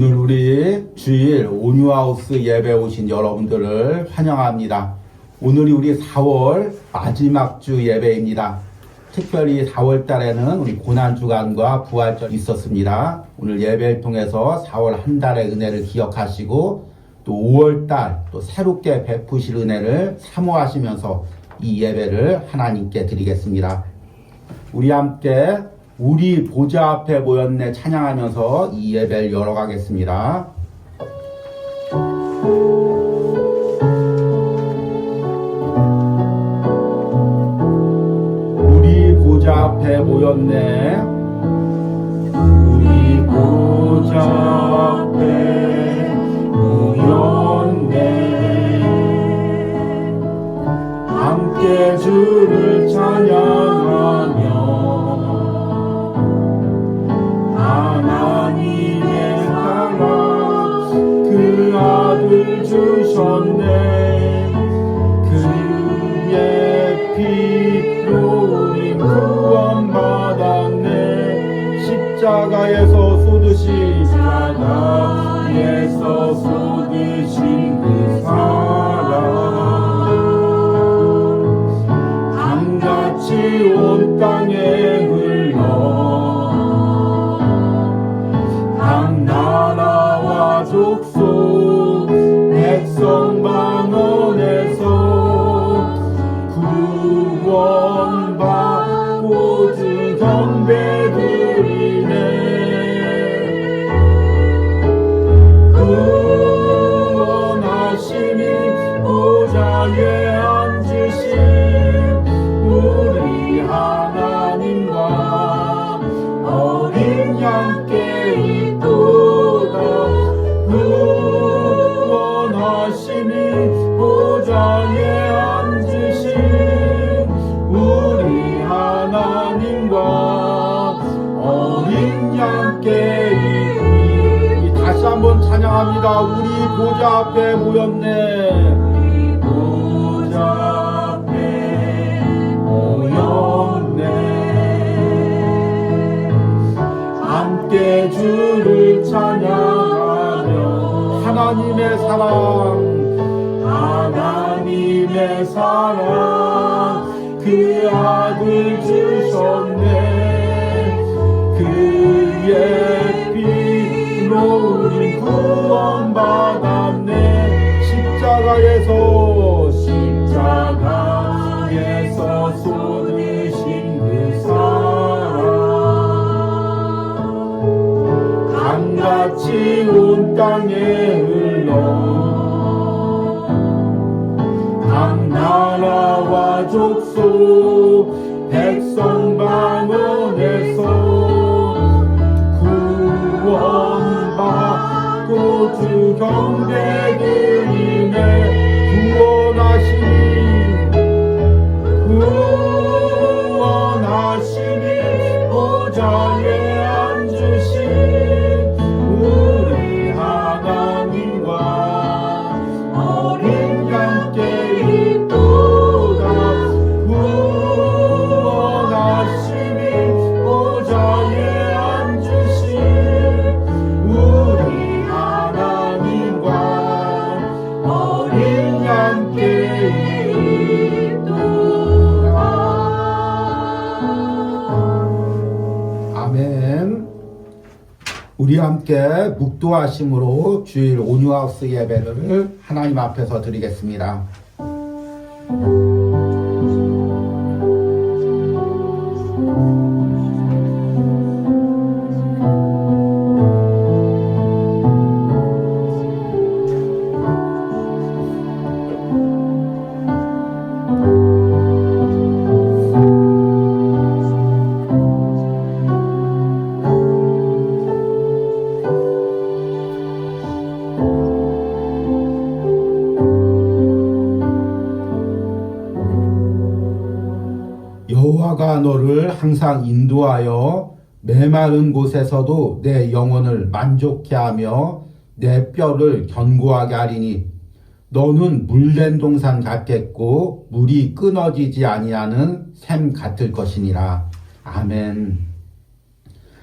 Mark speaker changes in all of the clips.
Speaker 1: 오늘 우리 주일 온유하우스 예배 오신 여러분들을 환영합니다. 오늘이 우리 4월 마지막 주 예배입니다. 특별히 4월 달에는 우리 고난주간과 부활절이 있었습니다. 오늘 예배를 통해서 4월 한 달의 은혜를 기억하시고 또 5월 달 또 새롭게 베푸실 은혜를 사모하시면서 이 예배를 하나님께 드리겠습니다. 우리 함께 우리 보좌 앞에 모였네 찬양하면서 이 예배를 열어가겠습니다. 우리 보좌 앞에 모였네, 우리 보좌 앞에 모였네, 함께 주를 찬양하며 하나님의 사랑 그 아들 주셨네. 그의 피로 우리 구원받았네. 십자가에서 쏟으신 그 사랑 강같이 온 땅에 나라와 족속 백성 방언에서 구원받고 주 경배드리네. 구원하시니 보좌에 앉으신 우리 하나님과 어린 양께 구원하시니 보좌에 앉으신 우리 하나님과 어린 양께 다시 한번 찬양합니다. 우리 보좌 앞에 모였네, 우리 보좌 앞에 모였네, 함께 주를 찬양하며 하나님의 사랑 그 아들 주셨네. 그의 피로 우리 구원받았네. 십자가에서 쏟으신 그 사랑 강같이 온 땅에 각 나라와 족속 백성 방언에서 구원받고 주 경배드리네. 구원하시니 보좌에 앉으신 우리 하나님과 어린 양께 있도다. 구원하시니 보좌에 앉으신 우리 하나님과 어린 양께 있도다. 아멘. 우리 함께 묵도하심으로 주일 온유하우스 예배를 하나님 앞에서 드리겠습니다. 여호와가 너를 항상 인도하여 메마른 곳에서도 내 영혼을 만족케 하며 내 뼈를 견고하게 하리니 너는 물된 동산 같겠고 물이 끊어지지 아니하는 샘 같을 것이니라. 아멘.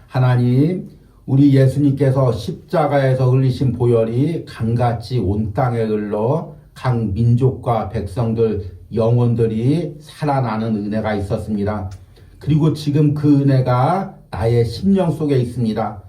Speaker 1: 하나님, 우리 예수님께서 십자가에서 흘리신 보혈이 강같이 온 땅에 흘러 각 민족과 백성들, 영혼들이 살아나는 은혜가 있었습니다. 그리고 지금 그 은혜가 나의 심령 속에 있습니다.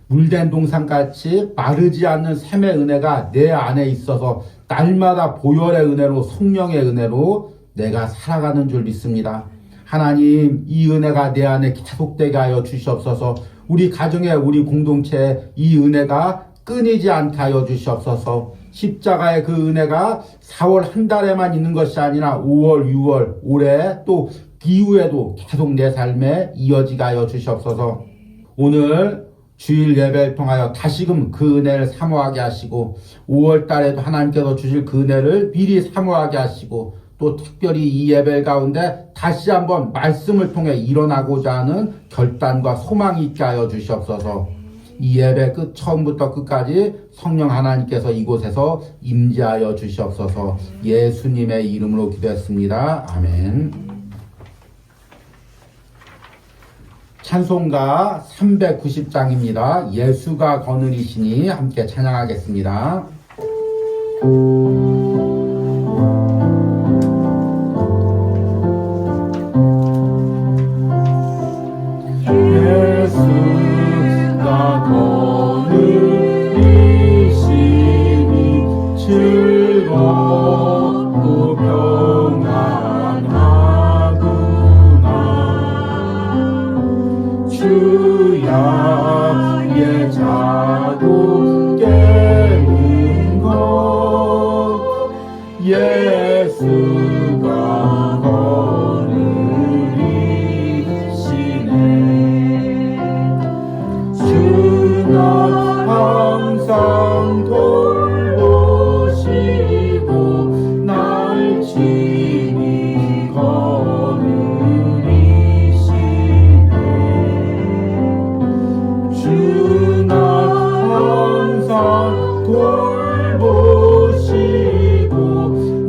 Speaker 1: 물된 동산같이 마르지 않는 샘의 은혜가 내 안에 있어서 날마다 보혈의 은혜로, 성령의 은혜로 내가 살아가는 줄 믿습니다. 하나님, 이 은혜가 내 안에 계속되게 하여 주시옵소서. 우리 가정에, 우리 공동체에 이 은혜가 끊이지 않게 하여 주시옵소서. 십자가의 그 은혜가 4월 한 달에만 있는 것이 아니라 5월, 6월, 올해 또 이후에도 계속 내 삶에 이어지게 하여 주시옵소서. 오늘 주일 예배를 통하여 다시금 그 은혜를 사모하게 하시고 5월 달에도 하나님께서 주실 그 은혜를 미리 사모하게 하시고 또 특별히 이 예배 가운데 다시 한번 말씀을 통해 일어나고자 하는 결단과 소망이 있게 하여 주시옵소서. 이 예배 끝 처음부터 끝까지 성령 하나님께서 이곳에서 임재하여 주시옵소서. 예수님의 이름으로 기도했습니다. 아멘. 찬송가 390장입니다. 예수가 거느리시니 함께 찬양하겠습니다. 예수가 거느리시니 즐겁고 평안하구나. 주야의 자도 깨는 것 예수가 거느리시네. 주는 항상 돌보시고 날 친히 거느리시네. 주는 항상 돌보시고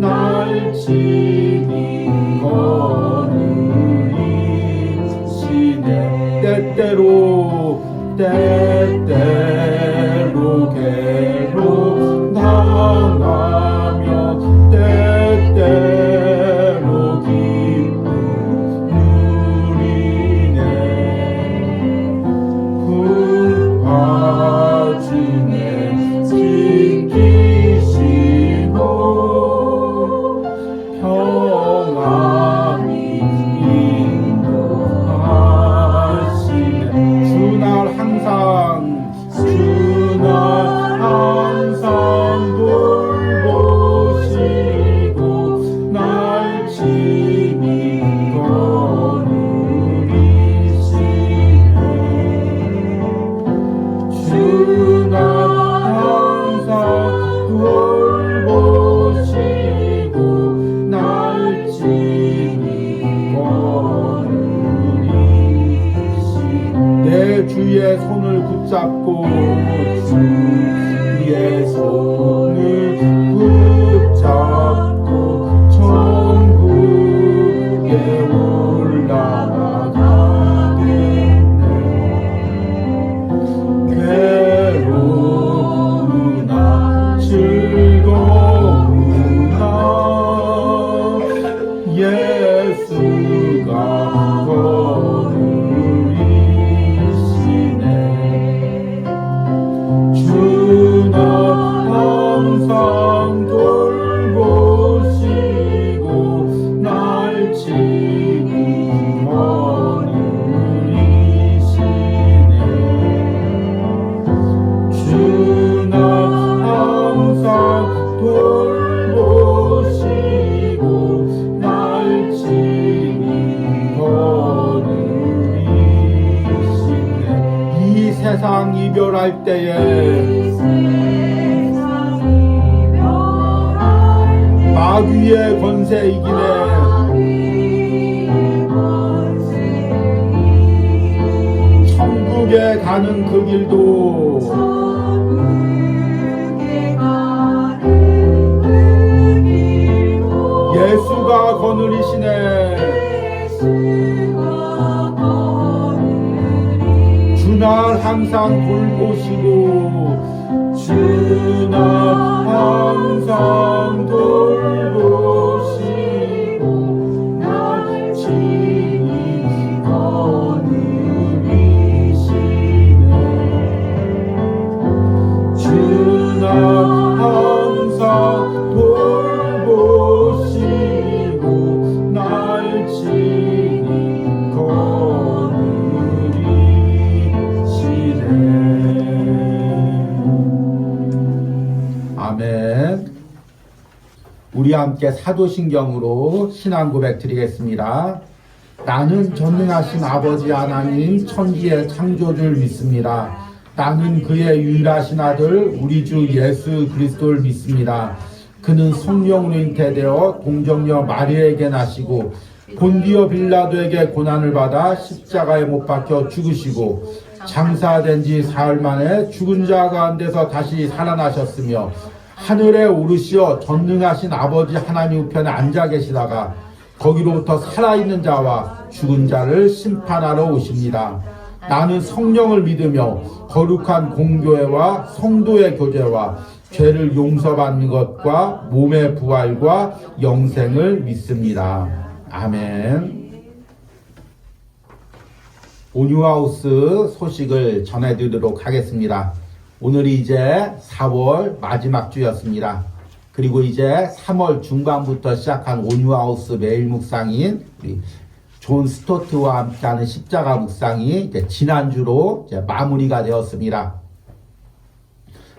Speaker 1: 날 친히 거느리시네. 때때로 괴롭당하며 때때로 기쁨 누리네. 부하중에 지키시고 평안히 인도하시네. 주날 항상 돌보시고 날 친히 거느리시네. 주는 항상 돌보시고 날 친히 거느리시네. 내 주의 손을 붙잡고 주의 손을 붙잡고 천국에 올라가겠네. 괴로우나 즐거우나 예수가 거느리시네. 주는 항상 돌보시고 날 친히 거느리시네. 주는 항상 돌보시고 날 친히 거느리시네. 이 세상 이별할 때에 마귀의 권세 이기네. 천국에 가는 그 길도 예수가 거느리시네. 주날 항상 주나 항상 돌보시고 날 친히 거느리시네. 아멘. 우리 함께 사도신경으로 신앙 고백 드리겠습니다. 나는 전능하신 아버지 하나님 천지의 창조주를 믿습니다. 나는 그의 유일하신 아들 우리 주 예수 그리스도를 믿습니다. 그는 성령으로 잉태되어 동정녀 마리아에게 나시고 본디오 빌라도에게 고난을 받아 십자가에 못 박혀 죽으시고 장사된 지 사흘 만에 죽은 자 가운데서 다시 살아나셨으며 하늘에 오르시어 전능하신 아버지 하나님 우편에 앉아 계시다가 거기로부터 살아있는 자와 죽은 자를 심판하러 오십니다. 나는 성령을 믿으며 거룩한 공교회와 성도의 교제와 죄를 용서받는 것과 몸의 부활과 영생을 믿습니다. 아멘. 온유하우스 소식을 전해드리도록 하겠습니다. 오늘이 이제 4월 마지막 주였습니다. 그리고 이제 3월 중반부터 시작한 온유하우스 매일 묵상인 우리 존 스토트와 함께하는 십자가 묵상이 이제 지난주로 이제 마무리가 되었습니다.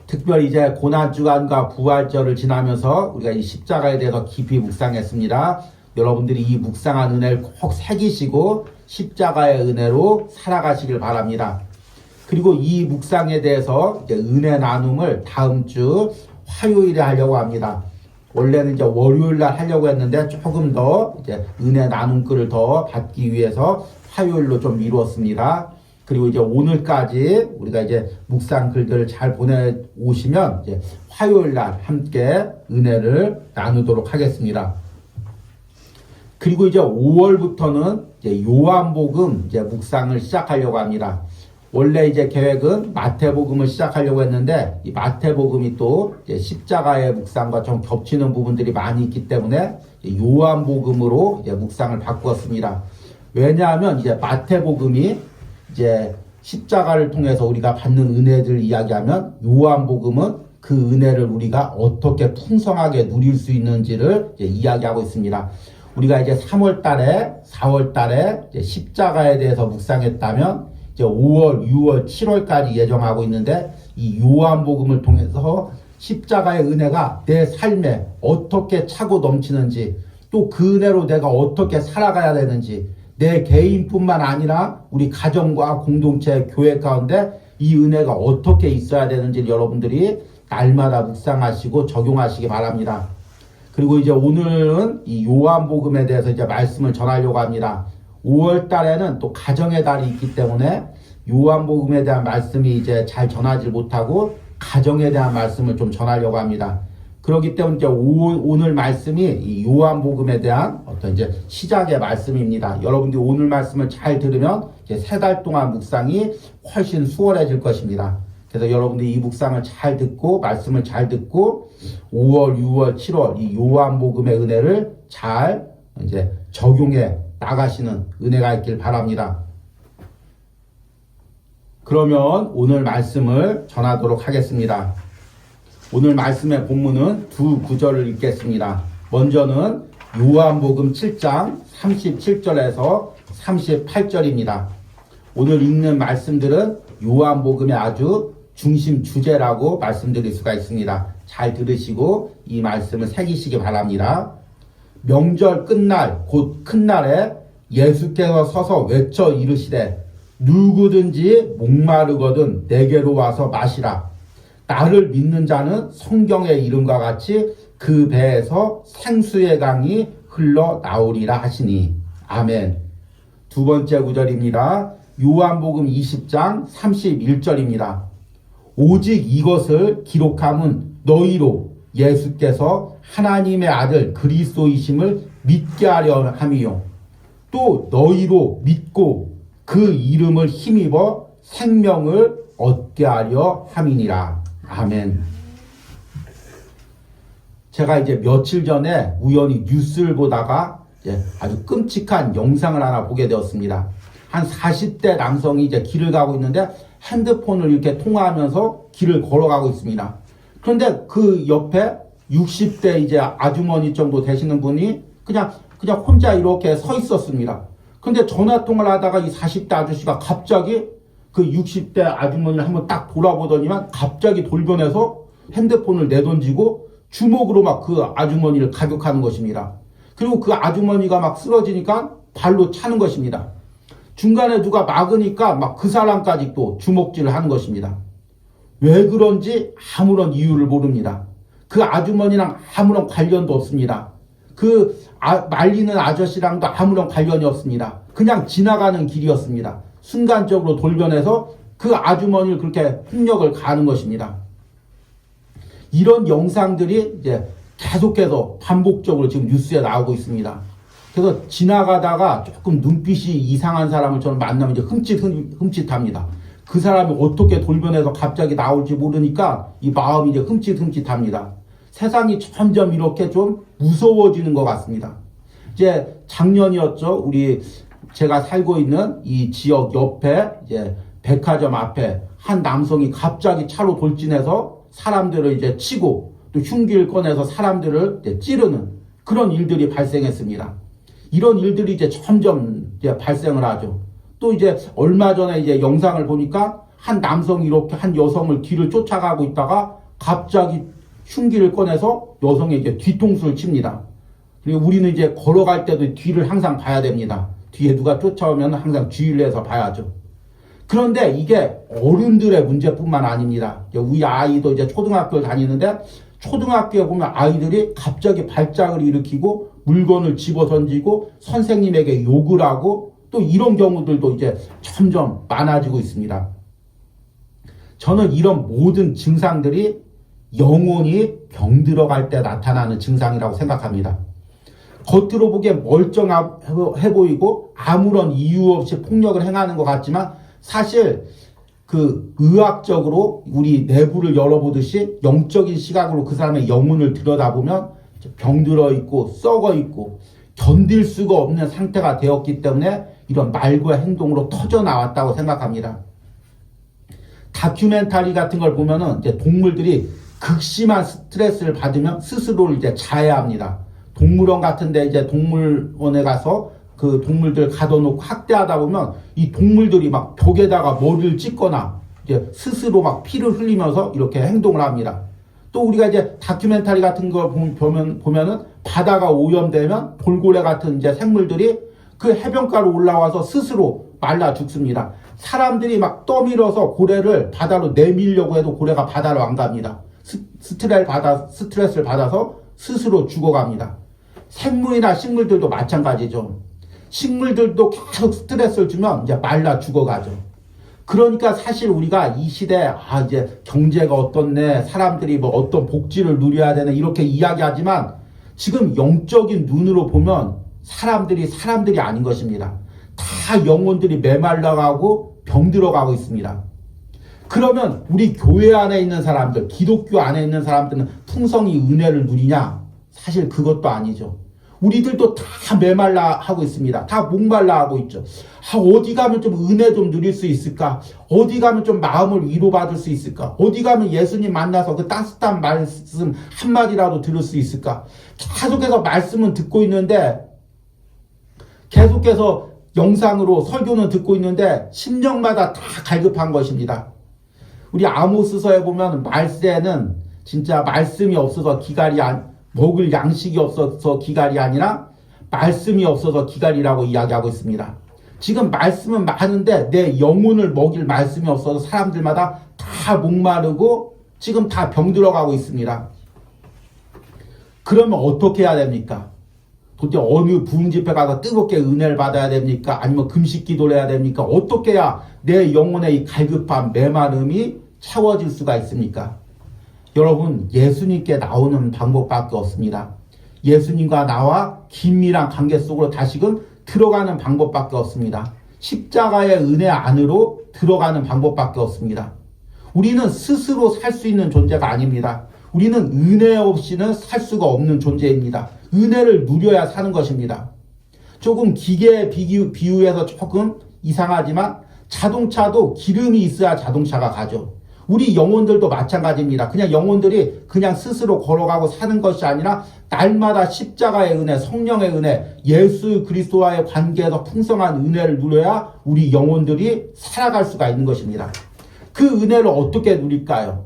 Speaker 1: 특별히 이제 고난주간과 부활절을 지나면서 우리가 이 십자가에 대해서 깊이 묵상했습니다. 여러분들이 이 묵상한 은혜를 꼭 새기시고 십자가의 은혜로 살아가시길 바랍니다. 그리고 이 묵상에 대해서 이제 은혜 나눔을 다음 주 화요일에 하려고 합니다. 원래는 이제 월요일 날 하려고 했는데 조금 더 이제 은혜 나눔 글을 더 받기 위해서 화요일로 좀 미뤘습니다. 그리고 이제 오늘까지 우리가 이제 묵상 글들을 잘 보내오시면 이제 화요일 날 함께 은혜를 나누도록 하겠습니다. 그리고 이제 5월부터는 이제 요한복음 이제 묵상을 시작하려고 합니다. 원래 이제 계획은 마태복음을 시작하려고 했는데 이 마태복음이 또 이제 십자가의 묵상과 좀 겹치는 부분들이 많이 있기 때문에 요한복음으로 이제 묵상을 바꾸었습니다. 왜냐하면 이제 마태복음이 이제 십자가를 통해서 우리가 받는 은혜들 이야기하면 요한복음은 그 은혜를 우리가 어떻게 풍성하게 누릴 수 있는지를 이제 이야기하고 있습니다. 우리가 이제 3월 달에 4월 달에 이제 십자가에 대해서 묵상했다면 이제 5월, 6월, 7월까지 예정하고 있는데 이 요한복음을 통해서 십자가의 은혜가 내 삶에 어떻게 차고 넘치는지 또 그 은혜로 내가 어떻게 살아가야 되는지 내 개인뿐만 아니라 우리 가정과 공동체, 교회 가운데 이 은혜가 어떻게 있어야 되는지 여러분들이 날마다 묵상하시고 적용하시기 바랍니다. 그리고 이제 오늘은 이 요한복음에 대해서 이제 말씀을 전하려고 합니다. 5월 달에는 또 가정의 달이 있기 때문에 요한복음에 대한 말씀이 이제 잘 전하지 못하고 가정에 대한 말씀을 좀 전하려고 합니다. 그렇기 때문에 이제 오늘 말씀이 이 요한복음에 대한 어떤 이제 시작의 말씀입니다. 여러분들이 오늘 말씀을 잘 들으면 이제 3달 동안 묵상이 훨씬 수월해질 것입니다. 그래서 여러분들이 이 묵상을 잘 듣고 말씀을 잘 듣고 5월, 6월, 7월 이 요한복음의 은혜를 잘 이제 적용해 나가시는 은혜가 있길 바랍니다. 그러면 오늘 말씀을 전하도록 하겠습니다. 오늘 말씀의 본문은 두 구절을 읽겠습니다. 먼저는 요한복음 7장 37절에서 38절입니다. 오늘 읽는 말씀들은 요한복음의 아주 중심 주제라고 말씀드릴 수가 있습니다. 잘 들으시고 이 말씀을 새기시기 바랍니다. 명절 끝날 곧 큰 날에 예수께서 서서 외쳐 이르시되 누구든지 목마르거든 내게로 와서 마시라. 나를 믿는 자는 성경의 이름과 같이 그 배에서 생수의 강이 흘러나오리라 하시니. 아멘. 두 번째 구절입니다. 요한복음 20장 31절입니다. 오직 이것을 기록함은 너희로 예수께서 하나님의 아들 그리스도이심을 믿게 하려 함이요. 또 너희로 믿고 그 이름을 힘입어 생명을 얻게 하려 함이니라. 아멘. 제가 이제 며칠 전에 우연히 뉴스를 보다가 아주 끔찍한 영상을 하나 보게 되었습니다. 한 40대 남성이 이제 길을 가고 있는데 핸드폰을 이렇게 통화하면서 길을 걸어가고 있습니다. 그런데 그 옆에 60대 이제 아주머니 정도 되시는 분이 그냥 혼자 이렇게 서 있었습니다. 근데 전화 통화를 하다가 이 40대 아저씨가 갑자기 그 60대 아주머니를 한번 딱 돌아보더니만 갑자기 돌변해서 핸드폰을 내던지고 주먹으로 막 그 아주머니를 가격하는 것입니다. 그리고 그 아주머니가 막 쓰러지니까 발로 차는 것입니다. 중간에 누가 막으니까 막 그 사람까지 또 주먹질을 하는 것입니다. 왜 그런지 아무런 이유를 모릅니다. 그 아주머니랑 아무런 관련도 없습니다. 말리는 아저씨랑도 아무런 관련이 없습니다. 그냥 지나가는 길이었습니다. 순간적으로 돌변해서 그 아주머니를 그렇게 폭력을 가하는 것입니다. 이런 영상들이 이제 계속해서 반복적으로 지금 뉴스에 나오고 있습니다. 그래서 지나가다가 조금 눈빛이 이상한 사람을 저는 만나면 이제 흠칫합니다. 그 사람이 어떻게 돌변해서 갑자기 나올지 모르니까 이 마음이 이제 흠칫합니다. 세상이 점점 이렇게 좀 무서워지는 것 같습니다. 이제 작년이었죠. 제가 살고 있는 이 지역 옆에 이제 백화점 앞에 한 남성이 갑자기 차로 돌진해서 사람들을 이제 치고 또 흉기를 꺼내서 사람들을 이제 찌르는 그런 일들이 발생했습니다. 이런 일들이 이제 점점 이제 발생을 하죠. 또 이제 얼마 전에 이제 영상을 보니까 한 남성이 이렇게 한 여성을 뒤를 쫓아가고 있다가 갑자기 흉기를 꺼내서 여성에게 뒤통수를 칩니다. 그리고 우리는 이제 걸어갈 때도 뒤를 항상 봐야 됩니다. 뒤에 누가 쫓아오면 항상 주의를 해서 봐야죠. 그런데 이게 어른들의 문제뿐만 아닙니다. 우리 아이도 이제 초등학교를 다니는데 초등학교에 보면 아이들이 갑자기 발작을 일으키고 물건을 집어 던지고 선생님에게 욕을 하고 또 이런 경우들도 이제 점점 많아지고 있습니다. 저는 이런 모든 증상들이 영혼이 병들어갈 때 나타나는 증상이라고 생각합니다. 겉으로 보기엔 멀쩡해 보이고 아무런 이유 없이 폭력을 행하는 것 같지만 사실 그 의학적으로 우리 내부를 열어보듯이 영적인 시각으로 그 사람의 영혼을 들여다보면 병들어 있고 썩어 있고 견딜 수가 없는 상태가 되었기 때문에 이런 말과 행동으로 터져 나왔다고 생각합니다. 다큐멘터리 같은 걸 보면은 이제 동물들이 극심한 스트레스를 받으면 스스로를 이제 자해합니다. 동물원 같은데 이제 동물원에 가서 그 동물들 가둬놓고 학대하다 보면 이 동물들이 막 벽에다가 머리를 찍거나 이제 스스로 막 피를 흘리면서 이렇게 행동을 합니다. 또 우리가 이제 다큐멘터리 같은 거 보면은 바다가 오염되면 돌고래 같은 이제 생물들이 그 해변가로 올라와서 스스로 말라 죽습니다. 사람들이 막 떠밀어서 고래를 바다로 내밀려고 해도 고래가 바다로 안 갑니다. 스트레스를 받아서 스스로 죽어갑니다. 생물이나 식물들도 마찬가지죠. 식물들도 계속 스트레스를 주면 이제 말라 죽어가죠. 그러니까 사실 우리가 이 시대에 이제 경제가 어떻네, 사람들이 뭐 어떤 복지를 누려야 되네 이렇게 이야기하지만 지금 영적인 눈으로 보면 사람들이 아닌 것입니다. 다 영혼들이 메말라가고 병들어가고 있습니다. 그러면 우리 교회 안에 있는 사람들, 기독교 안에 있는 사람들은 풍성히 은혜를 누리냐? 사실 그것도 아니죠. 우리들도 다 메말라 하고 있습니다. 다 목말라 하고 있죠. 어디 가면 좀 은혜 좀 누릴 수 있을까? 어디 가면 좀 마음을 위로받을 수 있을까? 어디 가면 예수님 만나서 그 따뜻한 말씀 한마디라도 들을 수 있을까? 계속해서 말씀은 듣고 있는데 계속해서 영상으로 설교는 듣고 있는데 심령마다 다 갈급한 것입니다. 우리 아모스서에 보면 말세는 진짜 말씀이 없어서 먹을 양식이 없어서 기갈이 아니라 말씀이 없어서 기갈이라고 이야기하고 있습니다. 지금 말씀은 많은데 내 영혼을 먹일 말씀이 없어서 사람들마다 다 목마르고 지금 다 병들어가고 있습니다. 그러면 어떻게 해야 됩니까? 도대체 어느 부흥 집회 가서 뜨겁게 은혜를 받아야 됩니까? 아니면 금식 기도를 해야 됩니까? 어떻게 해야 내 영혼의 이 갈급한 메마름이 채워질 수가 있습니까? 여러분, 예수님께 나오는 방법밖에 없습니다. 예수님과 나와 긴밀한 관계 속으로 다시금 들어가는 방법밖에 없습니다. 십자가의 은혜 안으로 들어가는 방법밖에 없습니다. 우리는 스스로 살 수 있는 존재가 아닙니다. 우리는 은혜 없이는 살 수가 없는 존재입니다. 은혜를 누려야 사는 것입니다. 조금 기계에 비유해서 조금 이상하지만 자동차도 기름이 있어야 자동차가 가죠. 우리 영혼들도 마찬가지입니다. 그냥 영혼들이 그냥 스스로 걸어가고 사는 것이 아니라 날마다 십자가의 은혜, 성령의 은혜, 예수 그리스도와의 관계에서 풍성한 은혜를 누려야 우리 영혼들이 살아갈 수가 있는 것입니다. 그 은혜를 어떻게 누릴까요?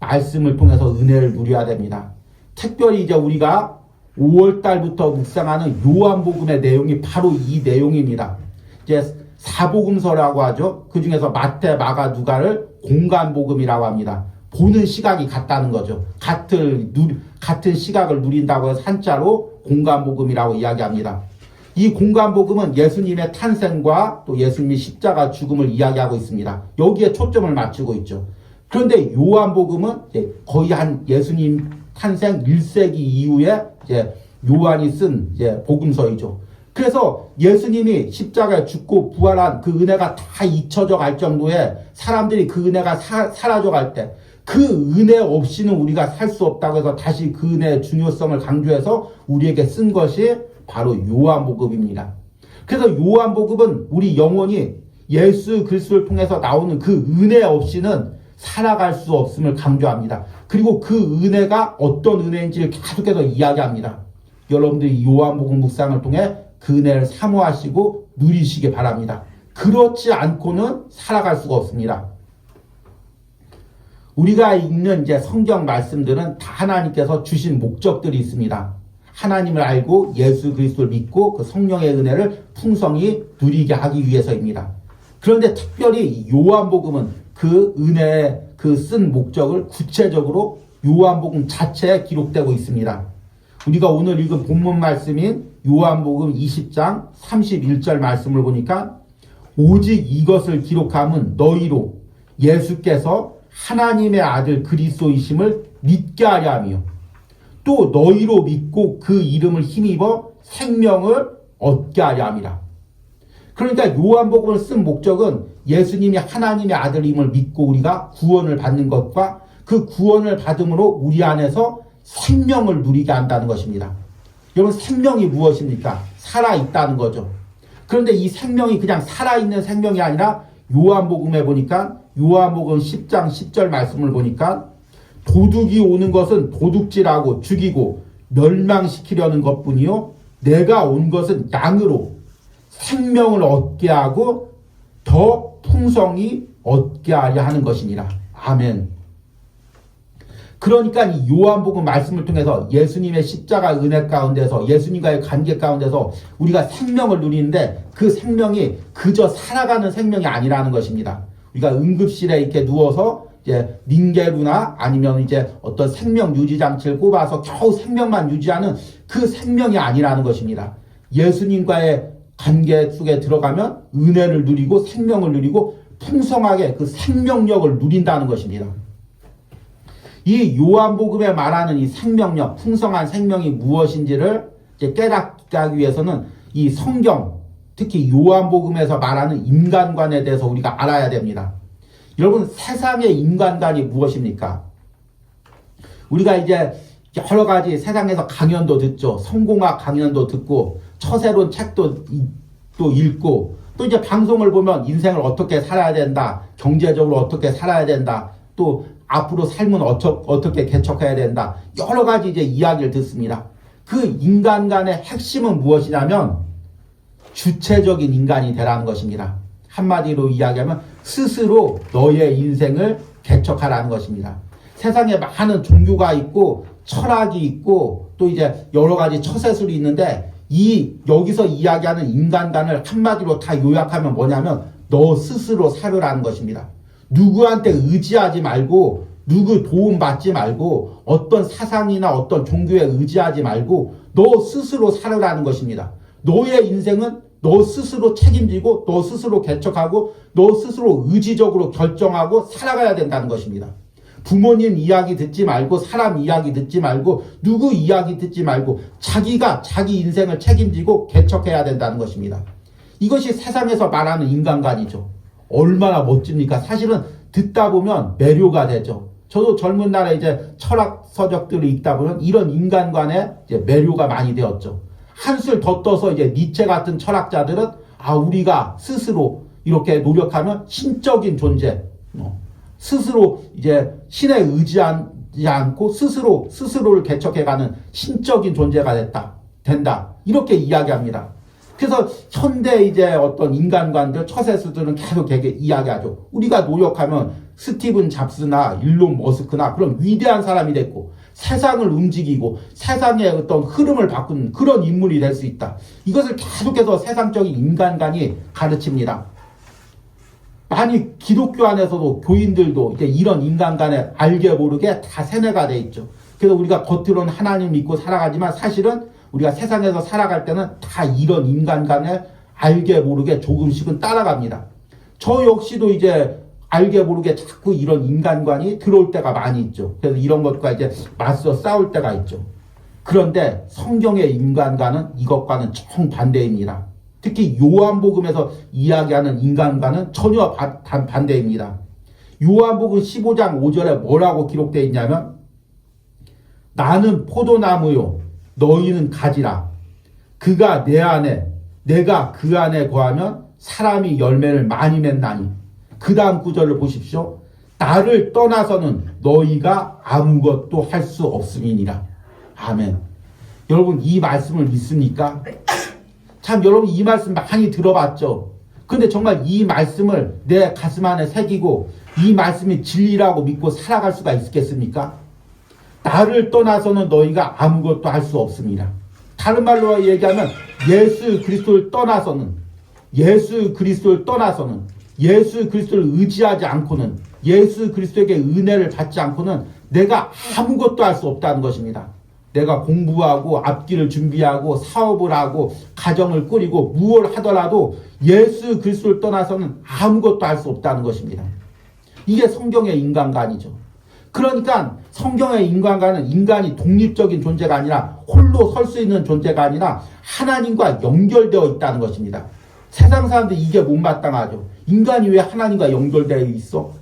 Speaker 1: 말씀을 통해서 은혜를 누려야 됩니다. 특별히 이제 우리가 5월달부터 묵상하는 요한복음의 내용이 바로 이 내용입니다. 이제 사복음서라고 하죠. 그 중에서 마태, 마가, 누가를 공간복음이라고 합니다. 보는 시각이 같다는 거죠. 같은 시각을 누린다고 해서 한자로 공간복음이라고 이야기합니다. 이 공간복음은 예수님의 탄생과 또 예수님의 십자가 죽음을 이야기하고 있습니다. 여기에 초점을 맞추고 있죠. 그런데 요한복음은 거의 한 예수님 탄생 1세기 이후에 이제 요한이 쓴 이제 복음서이죠. 그래서 예수님이 십자가에 죽고 부활한 그 은혜가 다 잊혀져 갈 정도에 사람들이 그 은혜가 사라져 갈 때 그 은혜 없이는 우리가 살 수 없다고 해서 다시 그 은혜의 중요성을 강조해서 우리에게 쓴 것이 바로 요한복음입니다. 그래서 요한복음은 우리 영혼이 예수 그리스도를 통해서 나오는 그 은혜 없이는 살아갈 수 없음을 강조합니다. 그리고 그 은혜가 어떤 은혜인지를 계속해서 이야기합니다. 여러분들이 요한복음 묵상을 통해 그 은혜를 사모하시고 누리시기 바랍니다. 그렇지 않고는 살아갈 수가 없습니다. 우리가 읽는 이제 성경 말씀들은 다 하나님께서 주신 목적들이 있습니다. 하나님을 알고 예수 그리스도를 믿고 그 성령의 은혜를 풍성히 누리게 하기 위해서입니다. 그런데 특별히 요한복음은 그 은혜의 그 쓴 목적을 구체적으로 요한복음 자체에 기록되고 있습니다. 우리가 오늘 읽은 본문 말씀인 요한복음 20장 31절 말씀을 보니까 오직 이것을 기록함은 너희로 예수께서 하나님의 아들 그리스도이심을 믿게 하려 하며 또 너희로 믿고 그 이름을 힘입어 생명을 얻게 하려 함이라. 그러니까 요한복음을 쓴 목적은 예수님이 하나님의 아들임을 믿고 우리가 구원을 받는 것과 그 구원을 받음으로 우리 안에서 생명을 누리게 한다는 것입니다. 여러분, 생명이 무엇입니까? 살아있다는 거죠. 그런데 이 생명이 그냥 살아있는 생명이 아니라 요한복음에 보니까 요한복음 10장 10절 말씀을 보니까 도둑이 오는 것은 도둑질하고 죽이고 멸망시키려는 것뿐이요 내가 온 것은 양으로 생명을 얻게 하고 더 풍성히 얻게 하려 하는 것이니라. 아멘. 그러니까 이 요한복음 말씀을 통해서 예수님의 십자가 은혜 가운데서 예수님과의 관계 가운데서 우리가 생명을 누리는데 그 생명이 그저 살아가는 생명이 아니라는 것입니다. 우리가 응급실에 이렇게 누워서 이제 링게루나 아니면 이제 어떤 생명 유지 장치를 꼽아서 겨우 생명만 유지하는 그 생명이 아니라는 것입니다. 예수님과의 관계 속에 들어가면 은혜를 누리고 생명을 누리고 풍성하게 그 생명력을 누린다는 것입니다. 이 요한복음에 말하는 이 생명력, 풍성한 생명이 무엇인지를 이제 깨닫기 위해서는 이 성경, 특히 요한복음에서 말하는 인간관에 대해서 우리가 알아야 됩니다. 여러분, 세상의 인간관이 무엇입니까? 우리가 이제 여러 가지 세상에서 강연도 듣죠. 성공학 강연도 듣고 처세론 책도 또 읽고 또 이제 방송을 보면 인생을 어떻게 살아야 된다. 경제적으로 어떻게 살아야 된다. 또 앞으로 삶은 어떻게 개척해야 된다. 여러 가지 이제 이야기를 듣습니다. 그 인간관의 핵심은 무엇이냐면 주체적인 인간이 되라는 것입니다. 한마디로 이야기하면 스스로 너의 인생을 개척하라는 것입니다. 세상에 많은 종교가 있고 철학이 있고 또 이제 여러 가지 처세술이 있는데 여기서 이야기하는 인간관을 한마디로 다 요약하면 뭐냐면 너 스스로 살으라는 것입니다. 누구한테 의지하지 말고 누구 도움 받지 말고 어떤 사상이나 어떤 종교에 의지하지 말고 너 스스로 살으라는 것입니다. 너의 인생은 너 스스로 책임지고 너 스스로 개척하고 너 스스로 의지적으로 결정하고 살아가야 된다는 것입니다. 부모님 이야기 듣지 말고 사람 이야기 듣지 말고 누구 이야기 듣지 말고 자기가 자기 인생을 책임지고 개척해야 된다는 것입니다. 이것이 세상에서 말하는 인간관이죠. 얼마나 멋집니까? 사실은 듣다 보면 매료가 되죠. 저도 젊은 날에 이제 철학 서적들을 읽다 보면 이런 인간관에 이제 매료가 많이 되었죠. 한술 더 떠서 이제 니체 같은 철학자들은 우리가 스스로 이렇게 노력하면 신적인 존재, 스스로 이제 신에 의지하지 않고 스스로를 개척해가는 신적인 존재가 된다. 이렇게 이야기합니다. 그래서 현대 이제 어떤 인간관들, 처세수들은 계속 되게 이야기하죠. 우리가 노력하면 스티븐 잡스나 일론 머스크나 그런 위대한 사람이 됐고 세상을 움직이고 세상의 어떤 흐름을 바꾸는 그런 인물이 될 수 있다. 이것을 계속해서 세상적인 인간관이 가르칩니다. 많이 기독교 안에서도 교인들도 이제 이런 인간관에 알게 모르게 다 세뇌가 돼 있죠. 그래서 우리가 겉으로는 하나님 믿고 살아가지만 사실은 우리가 세상에서 살아갈 때는 다 이런 인간관에 알게 모르게 조금씩은 따라갑니다. 저 역시도 이제 알게 모르게 자꾸 이런 인간관이 들어올 때가 많이 있죠. 그래서 이런 것과 이제 맞서 싸울 때가 있죠. 그런데 성경의 인간관은 이것과는 정반대입니다. 특히 요한복음에서 이야기하는 인간과는 전혀 반대입니다. 요한복음 15장 5절에 뭐라고 기록되어 있냐면 나는 포도나무요 너희는 가지라. 그가 내 안에 내가 그 안에 거하면 사람이 열매를 많이 맺나니. 그 다음 구절을 보십시오. 나를 떠나서는 너희가 아무것도 할 수 없음이니라. 아멘. 여러분 이 말씀을 믿습니까? 참 여러분 이 말씀 많이 들어봤죠. 근데 정말 이 말씀을 내 가슴 안에 새기고 이 말씀이 진리라고 믿고 살아갈 수가 있겠습니까? 나를 떠나서는 너희가 아무것도 할 수 없습니다. 다른 말로 얘기하면 예수 그리스도를 떠나서는 예수 그리스도를 의지하지 않고는 예수 그리스도에게 은혜를 받지 않고는 내가 아무것도 할 수 없다는 것입니다. 내가 공부하고 앞길을 준비하고 사업을 하고 가정을 꾸리고 무엇을 하더라도 예수 그리스도를 떠나서는 아무것도 할 수 없다는 것입니다. 이게 성경의 인간관이죠. 그러니까 성경의 인간관은 인간이 독립적인 존재가 아니라 홀로 설 수 있는 존재가 아니라 하나님과 연결되어 있다는 것입니다. 세상 사람들이 이게 못마땅하죠. 인간이 왜 하나님과 연결되어 있어?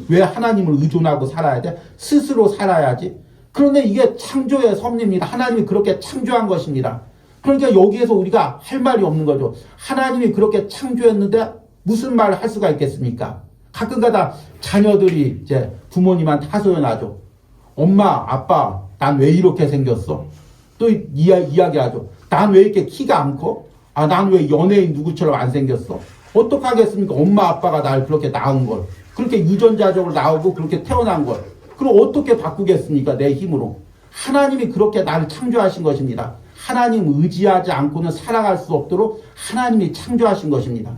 Speaker 1: 왜 하나님을 의존하고 살아야 돼? 스스로 살아야지. 그런데 이게 창조의 섭리입니다. 하나님이 그렇게 창조한 것입니다. 그러니까 여기에서 우리가 할 말이 없는 거죠. 하나님이 그렇게 창조했는데 무슨 말을 할 수가 있겠습니까? 가끔가다 자녀들이 이제 부모님한테 하소연하죠. 엄마, 아빠, 난 왜 이렇게 생겼어? 또 이야기하죠. 난 왜 이렇게 키가 안 커? 난 왜 연예인 누구처럼 안 생겼어? 어떡하겠습니까? 엄마, 아빠가 날 그렇게 낳은 걸. 그렇게 유전자적으로 나오고 그렇게 태어난 걸. 그럼 어떻게 바꾸겠습니까? 내 힘으로. 하나님이 그렇게 나를 창조하신 것입니다. 하나님 의지하지 않고는 살아갈 수 없도록 하나님이 창조하신 것입니다.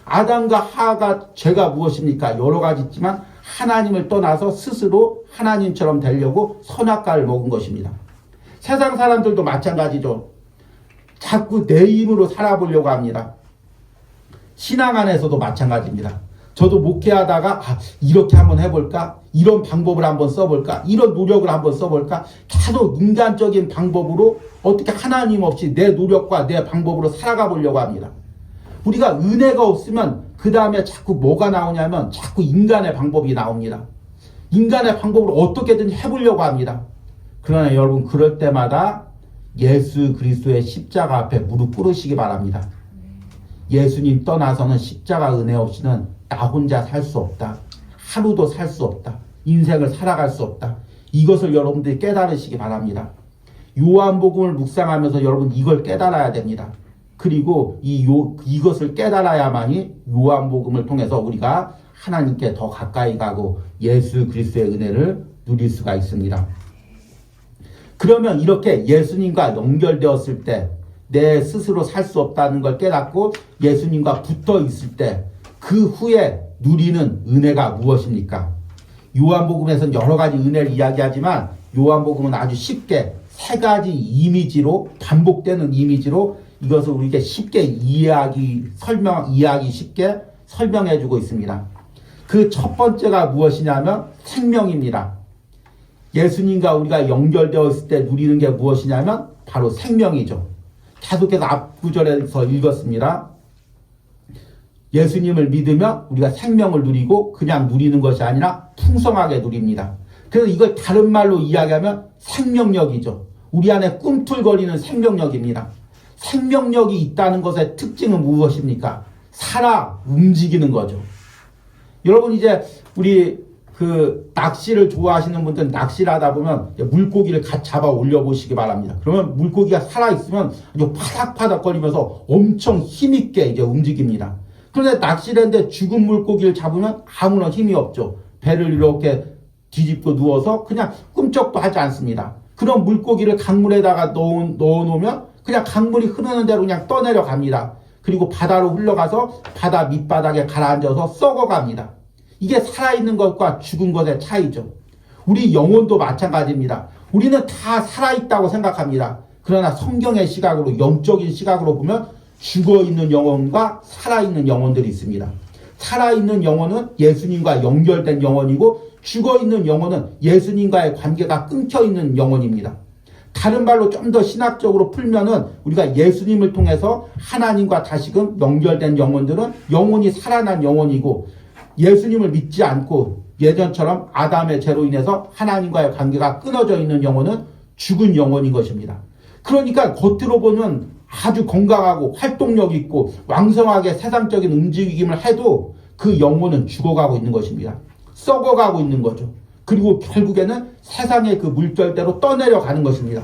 Speaker 1: 아담과 하와가 죄가 무엇입니까? 여러 가지 있지만 하나님을 떠나서 스스로 하나님처럼 되려고 선악과를 먹은 것입니다. 세상 사람들도 마찬가지죠. 자꾸 내 힘으로 살아보려고 합니다. 신앙 안에서도 마찬가지입니다. 저도 목회하다가 이렇게 한번 해볼까? 이런 방법을 한번 써볼까? 이런 노력을 한번 써볼까? 계속 인간적인 방법으로 어떻게 하나님 없이 내 노력과 내 방법으로 살아가 보려고 합니다. 우리가 은혜가 없으면 그 다음에 자꾸 뭐가 나오냐면 자꾸 인간의 방법이 나옵니다. 인간의 방법으로 어떻게든 해보려고 합니다. 그러나 여러분 그럴 때마다 예수 그리스도의 십자가 앞에 무릎 꿇으시기 바랍니다. 예수님 떠나서는 십자가 은혜 없이는 나 혼자 살 수 없다. 하루도 살 수 없다. 인생을 살아갈 수 없다. 이것을 여러분들이 깨달으시기 바랍니다. 요한복음을 묵상하면서 여러분 이걸 깨달아야 됩니다. 그리고 이것을 깨달아야만이 요한복음을 통해서 우리가 하나님께 더 가까이 가고 예수 그리스도의 은혜를 누릴 수가 있습니다. 그러면 이렇게 예수님과 연결되었을 때 내 스스로 살 수 없다는 걸 깨닫고 예수님과 붙어 있을 때 그 후에 누리는 은혜가 무엇입니까? 요한복음에서는 여러 가지 은혜를 이야기하지만 요한복음은 아주 쉽게 세 가지 이미지로 반복되는 이미지로 이것을 우리에게 쉽게 이해하기 쉽게 설명해주고 있습니다. 그 첫 번째가 무엇이냐면 생명입니다. 예수님과 우리가 연결되어 있을 때 누리는 게 무엇이냐면 바로 생명이죠. 계속해서 앞구절에서 읽었습니다. 예수님을 믿으면 우리가 생명을 누리고 그냥 누리는 것이 아니라 풍성하게 누립니다. 그래서 이걸 다른 말로 이야기하면 생명력이죠. 우리 안에 꿈틀거리는 생명력입니다. 생명력이 있다는 것의 특징은 무엇입니까? 살아 움직이는 거죠. 여러분 이제 우리 그 낚시를 좋아하시는 분들은 낚시를 하다 보면 물고기를 같이 잡아 올려보시기 바랍니다. 그러면 물고기가 살아있으면 아주 파닥파닥거리면서 엄청 힘있게 이제 움직입니다. 그런데 낚시를 했는데 죽은 물고기를 잡으면 아무런 힘이 없죠. 배를 이렇게 뒤집고 누워서 그냥 꿈쩍도 하지 않습니다. 그런 물고기를 강물에다가 넣어놓으면 그냥 강물이 흐르는 대로 그냥 떠내려 갑니다. 그리고 바다로 흘러가서 바다 밑바닥에 가라앉아서 썩어갑니다. 이게 살아있는 것과 죽은 것의 차이죠. 우리 영혼도 마찬가지입니다. 우리는 다 살아있다고 생각합니다. 그러나 성경의 시각으로, 영적인 시각으로 보면 죽어있는 영혼과 살아있는 영혼들이 있습니다. 살아있는 영혼은 예수님과 연결된 영혼이고 죽어있는 영혼은 예수님과의 관계가 끊겨있는 영혼입니다. 다른 말로 좀 더 신학적으로 풀면은 우리가 예수님을 통해서 하나님과 다시금 연결된 영혼들은 영혼이 살아난 영혼이고, 예수님을 믿지 않고 예전처럼 아담의 죄로 인해서 하나님과의 관계가 끊어져 있는 영혼은 죽은 영혼인 것입니다. 그러니까 겉으로 보면 아주 건강하고 활동력 있고 왕성하게 세상적인 움직임을 해도 그 영혼은 죽어가고 있는 것입니다. 썩어가고 있는 거죠. 그리고 결국에는 세상의 그 물결대로 떠내려 가는 것입니다.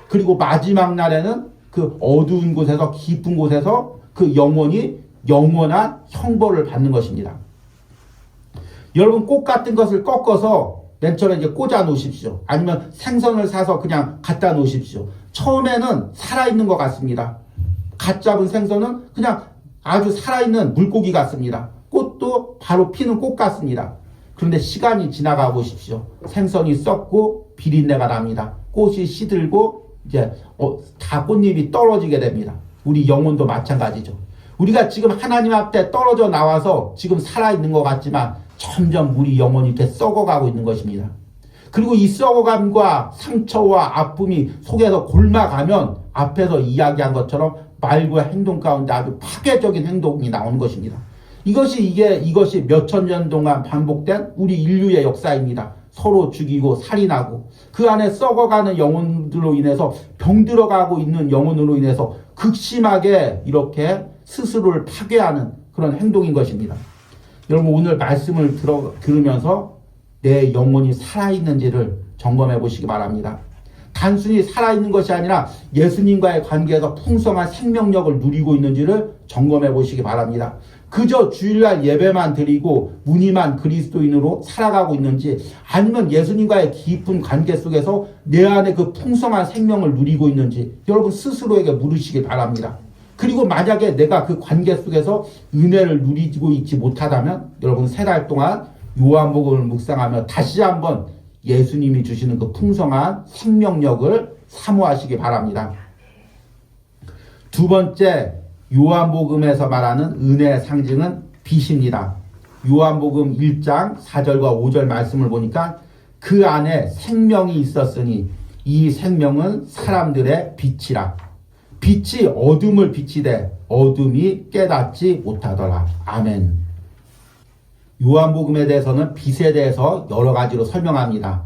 Speaker 1: 그리고 마지막 날에는 그 어두운 곳에서, 깊은 곳에서 그 영혼이 영원한 형벌을 받는 것입니다. 여러분, 꽃 같은 것을 꺾어서 맨 처음에 이제 꽂아 놓으십시오. 아니면 생선을 사서 그냥 갖다 놓으십시오. 처음에는 살아있는 것 같습니다. 갓 잡은 생선은 그냥 아주 살아있는 물고기 같습니다. 꽃도 바로 피는 꽃 같습니다. 그런데 시간이 지나가 보십시오. 생선이 썩고 비린내가 납니다. 꽃이 시들고 이제 다 꽃잎이 떨어지게 됩니다. 우리 영혼도 마찬가지죠. 우리가 지금 하나님 앞에 떨어져 나와서 지금 살아있는 것 같지만 점점 우리 영혼이 이렇게 썩어가고 있는 것입니다. 그리고 이 썩어감과 상처와 아픔이 속에서 골마가면 앞에서 이야기한 것처럼 말과 행동 가운데 아주 파괴적인 행동이 나오는 것입니다. 이것이 몇천 년 동안 반복된 우리 인류의 역사입니다. 서로 죽이고 살인하고 그 안에 썩어가는 영혼들로 인해서, 병들어가고 있는 영혼으로 인해서 극심하게 이렇게 스스로를 파괴하는 그런 행동인 것입니다. 여러분, 오늘 말씀을 들으면서 내 영혼이 살아있는지를 점검해 보시기 바랍니다. 단순히 살아있는 것이 아니라 예수님과의 관계에서 풍성한 생명력을 누리고 있는지를 점검해 보시기 바랍니다. 그저 주일날 예배만 드리고 무늬만 그리스도인으로 살아가고 있는지, 아니면 예수님과의 깊은 관계 속에서 내 안에 그 풍성한 생명을 누리고 있는지 여러분 스스로에게 물으시기 바랍니다. 그리고 만약에 내가 그 관계 속에서 은혜를 누리고 있지 못하다면 여러분 세 달 동안 요한복음을 묵상하며 다시 한번 예수님이 주시는 그 풍성한 생명력을 사모하시기 바랍니다. 두 번째, 요한복음에서 말하는 은혜의 상징은 빛입니다. 요한복음 1장 4절과 5절 말씀을 보니까 그 안에 생명이 있었으니 이 생명은 사람들의 빛이라. 빛이 어둠을 비치되 어둠이 깨닫지 못하더라. 아멘. 요한복음에 대해서는 빛에 대해서 여러 가지로 설명합니다.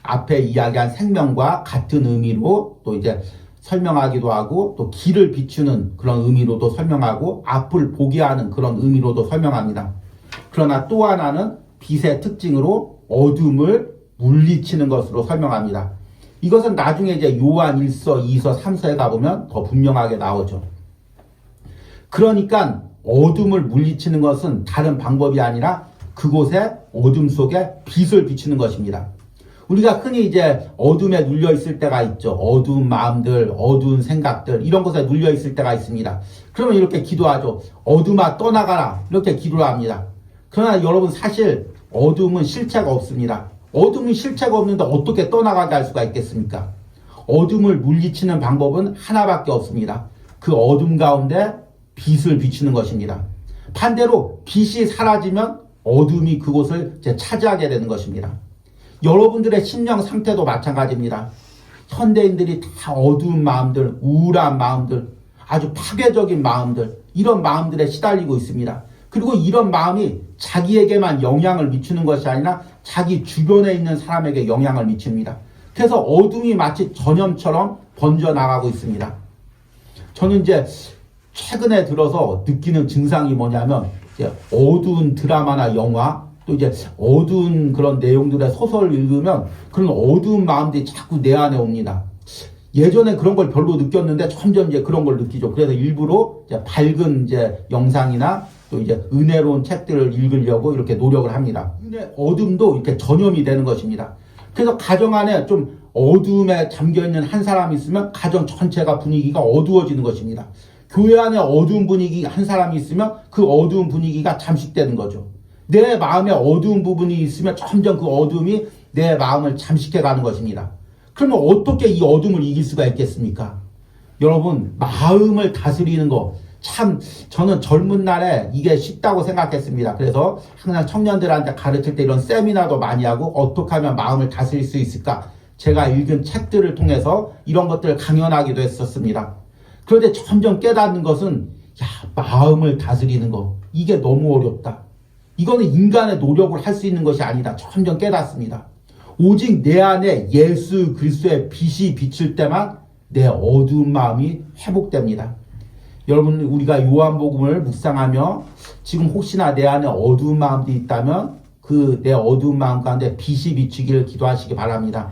Speaker 1: 앞에 이야기한 생명과 같은 의미로 또 이제 설명하기도 하고, 또 길을 비추는 그런 의미로도 설명하고, 앞을 보게 하는 그런 의미로도 설명합니다. 그러나 또 하나는 빛의 특징으로 어둠을 물리치는 것으로 설명합니다. 이것은 나중에 이제 요한 1서, 2서, 3서에 가보면 더 분명하게 나오죠. 그러니까 어둠을 물리치는 것은 다른 방법이 아니라 그곳에 어둠 속에 빛을 비추는 것입니다. 우리가 흔히 이제 어둠에 눌려 있을 때가 있죠. 어두운 마음들, 어두운 생각들, 이런 것에 눌려 있을 때가 있습니다. 그러면 이렇게 기도하죠. 어둠아 떠나가라. 이렇게 기도를 합니다. 그러나 여러분, 사실 어둠은 실체가 없습니다. 어둠이 실체가 없는데 어떻게 떠나가게 할 수가 있겠습니까? 어둠을 물리치는 방법은 하나밖에 없습니다. 그 어둠 가운데 빛을 비추는 것입니다. 반대로 빛이 사라지면 어둠이 그곳을 이제 차지하게 되는 것입니다. 여러분들의 심령 상태도 마찬가지입니다. 현대인들이 다 어두운 마음들, 우울한 마음들, 아주 파괴적인 마음들, 이런 마음들에 시달리고 있습니다. 그리고 이런 마음이 자기에게만 영향을 미치는 것이 아니라 자기 주변에 있는 사람에게 영향을 미칩니다. 그래서 어둠이 마치 전염처럼 번져나가고 있습니다. 저는 이제 최근에 들어서 느끼는 증상이 뭐냐면 이제 어두운 드라마나 영화 또 이제 어두운 그런 내용들의 소설을 읽으면 그런 어두운 마음들이 자꾸 내 안에 옵니다. 예전에 그런 걸 별로 느꼈는데 점점 이제 그런 걸 느끼죠. 그래서 일부러 이제 밝은 이제 영상이나 또 이제 은혜로운 책들을 읽으려고 이렇게 노력을 합니다. 어둠도 이렇게 전염이 되는 것입니다. 그래서 가정 안에 좀 어두움에 잠겨있는 한 사람이 있으면 가정 전체가 분위기가 어두워지는 것입니다. 교회 안에 어두운 분위기 한 사람이 있으면 그 어두운 분위기가 잠식되는 거죠. 내 마음에 어두운 부분이 있으면 점점 그 어두움이 내 마음을 잠식해 가는 것입니다. 그러면 어떻게 이 어둠을 이길 수가 있겠습니까? 여러분, 마음을 다스리는 거 참 저는 젊은 날에 이게 쉽다고 생각했습니다. 그래서 항상 청년들한테 가르칠 때 이런 세미나도 많이 하고 어떻게 하면 마음을 다스릴 수 있을까? 제가 읽은 책들을 통해서 이런 것들을 강연하기도 했었습니다. 그런데 점점 깨닫는 것은 마음을 다스리는 거 이게 너무 어렵다. 이거는 인간의 노력을 할 수 있는 것이 아니다. 점점 깨닫습니다. 오직 내 안에 예수 그리스도의 빛이 비칠 때만 내 어두운 마음이 회복됩니다. 여러분, 우리가 요한복음을 묵상하며 지금 혹시나 내 안에 어두운 마음들이 있다면 그 내 어두운 마음 가운데 빛이 비치기를 기도하시기 바랍니다.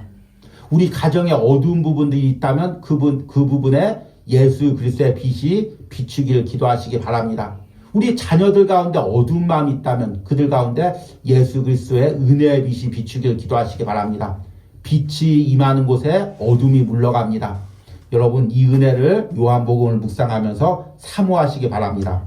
Speaker 1: 우리 가정에 어두운 부분들이 있다면 그 부분에 예수 그리스도의 빛이 비추기를 기도하시기 바랍니다. 우리 자녀들 가운데 어두운 마음이 있다면 그들 가운데 예수 그리스도의 은혜의 빛이 비추기를 기도하시기 바랍니다. 빛이 임하는 곳에 어둠이 물러갑니다. 여러분, 이 은혜를 요한복음을 묵상하면서 사모하시기 바랍니다.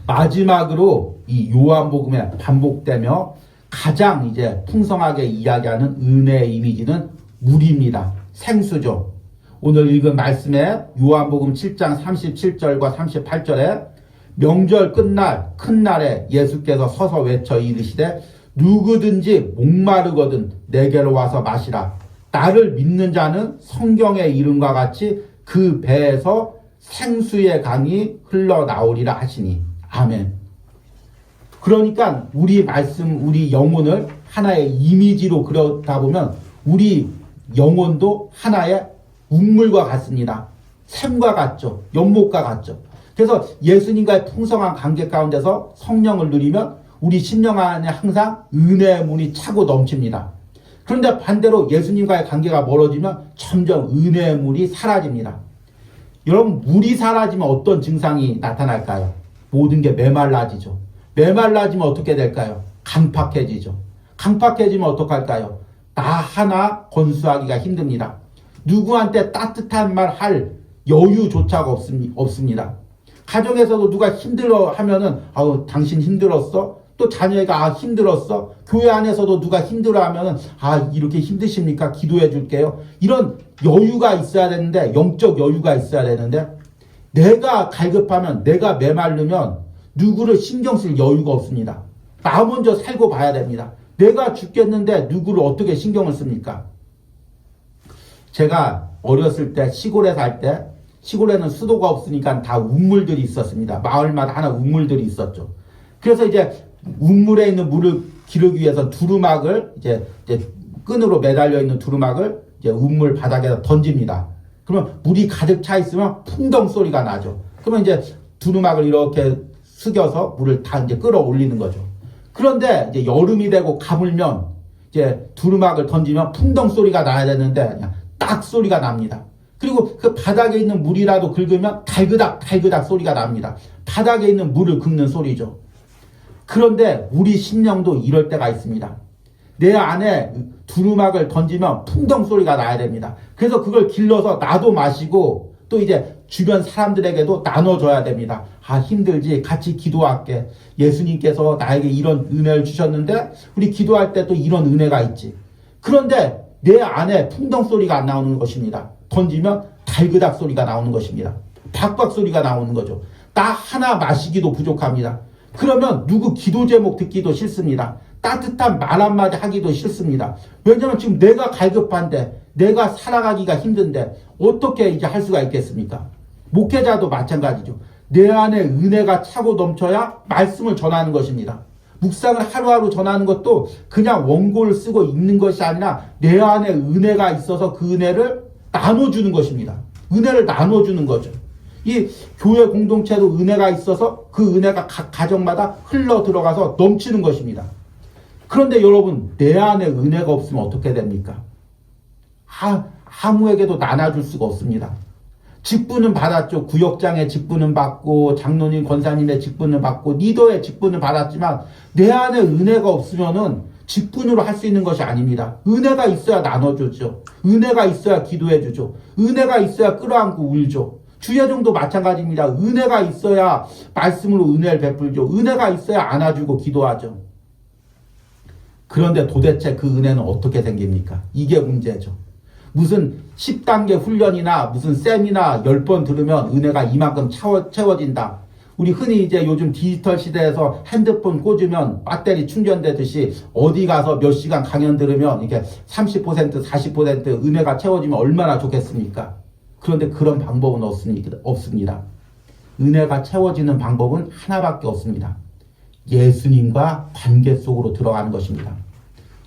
Speaker 1: 마지막으로 이 요한복음에 반복되며 가장 이제 풍성하게 이야기하는 은혜의 이미지는 물입니다. 생수죠. 오늘 읽은 말씀에 요한복음 7장 37절과 38절에 명절 끝날 큰 날에 예수께서 서서 외쳐 이르시되 누구든지 목마르거든 내게로 와서 마시라. 나를 믿는 자는 성경의 이름과 같이 그 배에서 생수의 강이 흘러나오리라 하시니. 아멘. 그러니까 우리 말씀, 우리 영혼을 하나의 이미지로 그려다 보면 우리 영혼도 하나의 운물과 같습니다. 샘과 같죠. 연못과 같죠. 그래서 예수님과의 풍성한 관계 가운데서 성령을 누리면 우리 심령 안에 항상 은혜의 문이 차고 넘칩니다. 그런데 반대로 예수님과의 관계가 멀어지면 점점 은혜의 물이 사라집니다. 여러분, 물이 사라지면 어떤 증상이 나타날까요? 모든 게 메말라지죠. 메말라지면 어떻게 될까요? 강팍해지죠. 강팍해지면 어떡할까요? 나 하나 건수하기가 힘듭니다. 누구한테 따뜻한 말 할 여유조차가 없습니다. 가정에서도 누가 힘들어 하면은 아우 당신 힘들었어? 또 자녀가 힘들었어? 교회 안에서도 누가 힘들어 하면은 이렇게 힘드십니까? 기도해 줄게요. 이런 여유가 있어야 되는데, 영적 여유가 있어야 되는데, 내가 갈급하면, 내가 메마르면 누구를 신경 쓸 여유가 없습니다. 나 먼저 살고 봐야 됩니다. 내가 죽겠는데 누구를 어떻게 신경을 씁니까? 제가 어렸을 때 시골에 살 때, 시골에는 수도가 없으니까 다 운물들이 있었습니다. 마을마다 하나 운물들이 있었죠. 그래서 이제 운물에 있는 물을 기르기 위해서 두루막을 이제 끈으로 매달려 있는 두루막을 이제 운물 바닥에다 던집니다. 그러면 물이 가득 차 있으면 풍덩 소리가 나죠. 그러면 이제 두루막을 이렇게 숙여서 물을 다 이제 끌어올리는 거죠. 그런데 이제 여름이 되고 가물면 이제 두루막을 던지면 풍덩 소리가 나야 되는데 그냥 딱 소리가 납니다. 그리고 그 바닥에 있는 물이라도 긁으면 달그닥 달그닥 소리가 납니다. 바닥에 있는 물을 긁는 소리죠. 그런데 우리 심령도 이럴 때가 있습니다. 내 안에 두루막을 던지면 풍덩 소리가 나야 됩니다. 그래서 그걸 길러서 나도 마시고 또 이제 주변 사람들에게도 나눠줘야 됩니다. 힘들지? 같이 기도할게. 예수님께서 나에게 이런 은혜를 주셨는데 우리 기도할 때 또 이런 은혜가 있지. 그런데 내 안에 풍덩 소리가 안 나오는 것입니다. 던지면 달그닥 소리가 나오는 것입니다. 박박 소리가 나오는 거죠. 나 하나 마시기도 부족합니다. 그러면 누구 기도 제목 듣기도 싫습니다. 따뜻한 말 한마디 하기도 싫습니다. 왜냐하면 지금 내가 갈급한데, 내가 살아가기가 힘든데 어떻게 이제 할 수가 있겠습니까? 목회자도 마찬가지죠. 내 안에 은혜가 차고 넘쳐야 말씀을 전하는 것입니다. 묵상을 하루하루 전하는 것도 그냥 원고를 쓰고 읽는 것이 아니라 내 안에 은혜가 있어서 그 은혜를 나눠주는 것입니다. 은혜를 나눠주는 거죠. 이 교회 공동체도 은혜가 있어서 그 은혜가 각 가정마다 흘러 들어가서 넘치는 것입니다. 그런데 여러분, 내 안에 은혜가 없으면 어떻게 됩니까? 아무에게도 나눠줄 수가 없습니다. 직분은 받았죠. 구역장의 직분은 받고, 장로님, 권사님의 직분은 받고, 리더의 직분은 받았지만, 내 안에 은혜가 없으면은 직분으로 할 수 있는 것이 아닙니다. 은혜가 있어야 나눠주죠. 은혜가 있어야 기도해주죠. 은혜가 있어야 끌어안고 울죠. 주여정도 마찬가지입니다. 은혜가 있어야 말씀으로 은혜를 베풀죠. 은혜가 있어야 안아주고 기도하죠. 그런데 도대체 그 은혜는 어떻게 생깁니까? 이게 문제죠. 무슨 10단계 훈련이나 무슨 세미나 10번 들으면 은혜가 이만큼 채워진다. 우리 흔히 이제 요즘 디지털 시대에서 핸드폰 꽂으면 배터리 충전되듯이 어디 가서 몇 시간 강연 들으면 이게 30%, 40% 은혜가 채워지면 얼마나 좋겠습니까? 그런데 그런 방법은 없습니다. 은혜가 채워지는 방법은 하나밖에 없습니다. 예수님과 관계 속으로 들어가는 것입니다.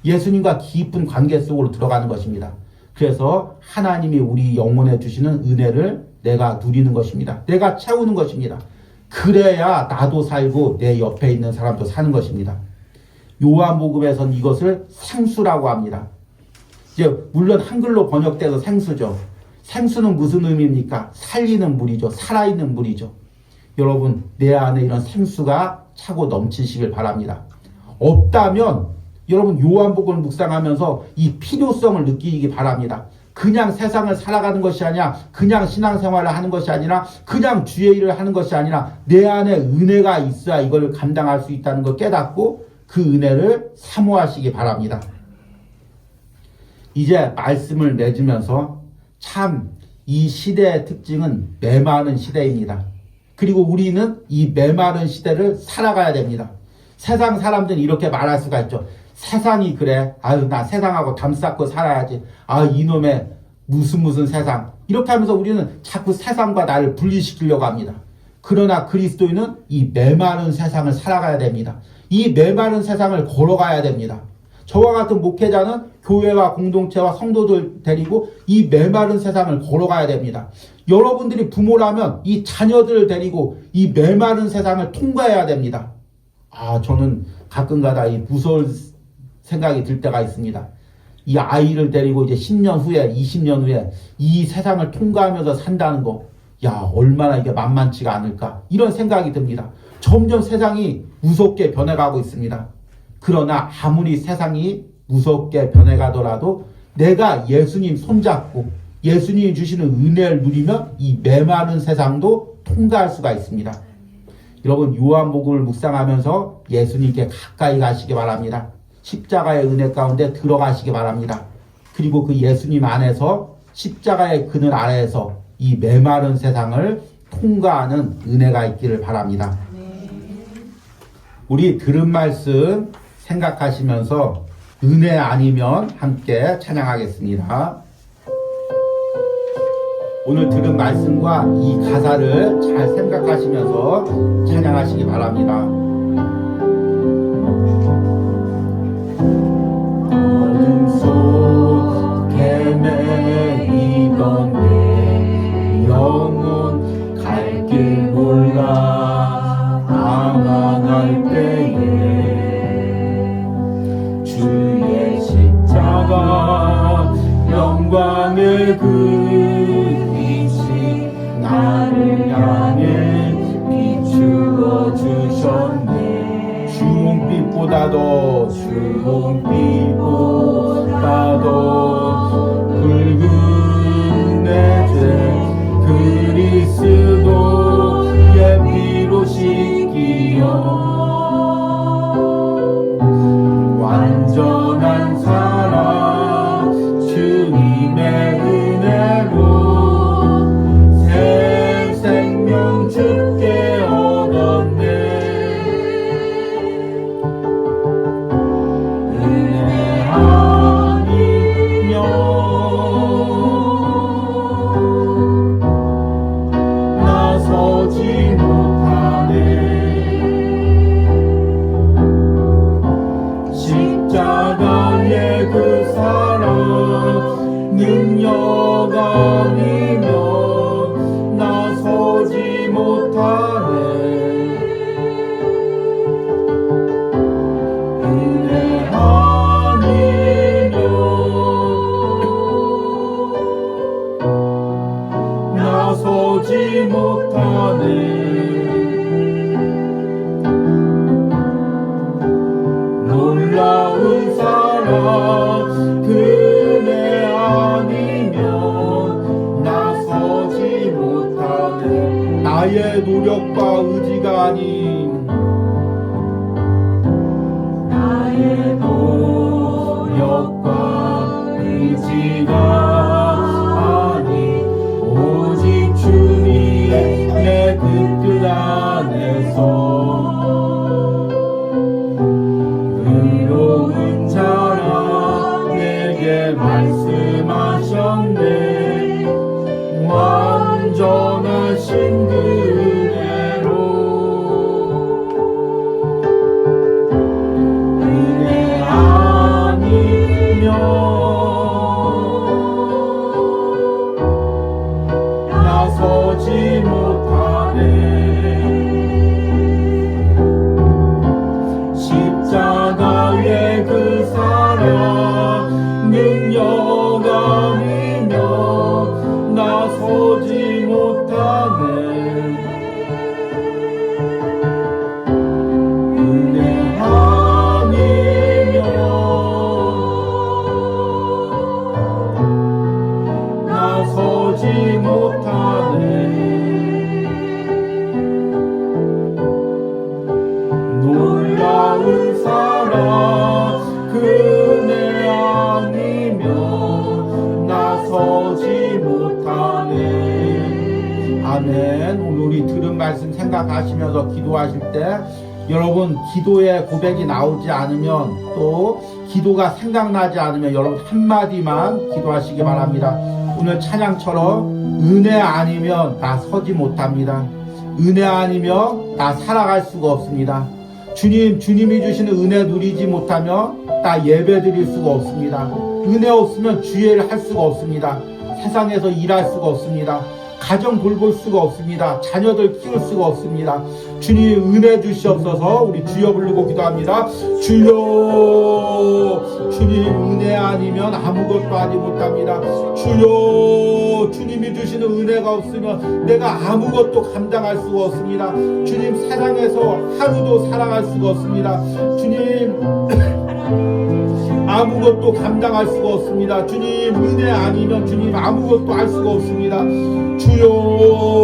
Speaker 1: 예수님과 깊은 관계 속으로 들어가는 것입니다. 그래서 하나님이 우리 영혼에 주시는 은혜를 내가 누리는 것입니다. 내가 채우는 것입니다. 그래야 나도 살고 내 옆에 있는 사람도 사는 것입니다. 요한복음에서는 이것을 생수라고 합니다. 이제 물론 한글로 번역돼서 생수죠. 생수는 무슨 의미입니까? 살리는 물이죠. 살아있는 물이죠. 여러분, 내 안에 이런 생수가 차고 넘치시길 바랍니다. 없다면 여러분, 요한복음을 묵상하면서 이 필요성을 느끼기 바랍니다. 그냥 세상을 살아가는 것이 아니라, 그냥 신앙생활을 하는 것이 아니라, 그냥 주의 일을 하는 것이 아니라 내 안에 은혜가 있어야 이걸 감당할 수 있다는 걸 깨닫고 그 은혜를 사모하시기 바랍니다. 이제 말씀을 맺으면서 참 이 시대의 특징은 메마른 시대입니다. 그리고 우리는 이 메마른 시대를 살아가야 됩니다. 세상 사람들은 이렇게 말할 수가 있죠. 세상이 그래. 아유, 나 세상하고 담 쌓고 살아야지. 아, 이놈의 무슨 세상. 이렇게 하면서 우리는 자꾸 세상과 나를 분리시키려고 합니다. 그러나 그리스도인은 이 메마른 세상을 살아가야 됩니다. 이 메마른 세상을 걸어가야 됩니다. 저와 같은 목회자는 교회와 공동체와 성도들 데리고 이 메마른 세상을 걸어가야 됩니다. 여러분들이 부모라면 이 자녀들을 데리고 이 메마른 세상을 통과해야 됩니다. 저는 가끔가다 이 무서울 생각이 들 때가 있습니다. 이 아이를 데리고 이제 10년 후에, 20년 후에 이 세상을 통과하면서 산다는 거, 얼마나 이게 만만치가 않을까. 이런 생각이 듭니다. 점점 세상이 무섭게 변해가고 있습니다. 그러나 아무리 세상이 무섭게 변해가더라도 내가 예수님 손잡고 예수님이 주시는 은혜를 누리면 이 메마른 세상도 통과할 수가 있습니다. 여러분, 요한복음을 묵상하면서 예수님께 가까이 가시기 바랍니다. 십자가의 은혜 가운데 들어가시기 바랍니다. 그리고 그 예수님 안에서 십자가의 그늘 아래에서 이 메마른 세상을 통과하는 은혜가 있기를 바랍니다. 우리 들은 말씀 생각하시면서 은혜 아니면 함께 찬양하겠습니다. 오늘 들은 말씀과 이 가사를 잘 생각하시면서 찬양하시기 바랍니다. 어둠 속에 매이던 내 영혼 갈 길 몰라 방황할 때에 주의 십자가 영광의 그 빛이 나를 향해 비추어 주셨네. 주홍빛보다도 붉은 내 죄 그리스도의 피로 씻기어 완전한 사랑 주님의 은혜로 새 생명 주께 얻었네. 은혜 아니면 나서지 못하네. 십자가의 그 사랑 능력 아니면 나서지 나서지 못하네. 놀라운 사랑 그네 아니면 나서지 못하네. 나의 노력과 의지가 아닌 나의 노력과 의지가 아닌 오직 주님의 그 뜻 안에서 의로운 자라 내게 말씀하셨네. 완전하신 그대로 은혜 아니면 나서지 못하네. 십자가의 그 사랑 능력 아니면 나서지 못하네. 은혜 아니면 나서지 못하네. 놀라운 사랑 그네 아니면 나서지 못하네. 아멘. 오늘 우리 들은 말씀 생각하시면서 기도하실 때 여러분 기도의 고백이 나오지 않으면 또 기도가 생각나지 않으면 여러분 한마디만 기도하시기 바랍니다. 오늘 찬양처럼 은혜 아니면 나 서지 못합니다. 은혜 아니면 나 살아갈 수가 없습니다. 주님이 주시는 은혜 누리지 못하면 나 예배 드릴 수가 없습니다. 은혜 없으면 주예를 할 수가 없습니다. 세상에서 일할 수가 없습니다. 가정 돌볼 수가 없습니다. 자녀들 키울 수가 없습니다. 주님 은혜 주시옵소서. 우리 주여 부르고 기도합니다. 주여, 주님 은혜 아니면 아무것도 하지 못합니다. 주여, 주님이 주시는 은혜가 없으면 내가 아무것도 감당할 수가 없습니다. 주님 세상에서 하루도 살아갈 수가 없습니다. 주님 아무것도 감당할 수가 없습니다. 주님 은혜 아니면 주님 아무것도 할 수가 없습니다. 주여,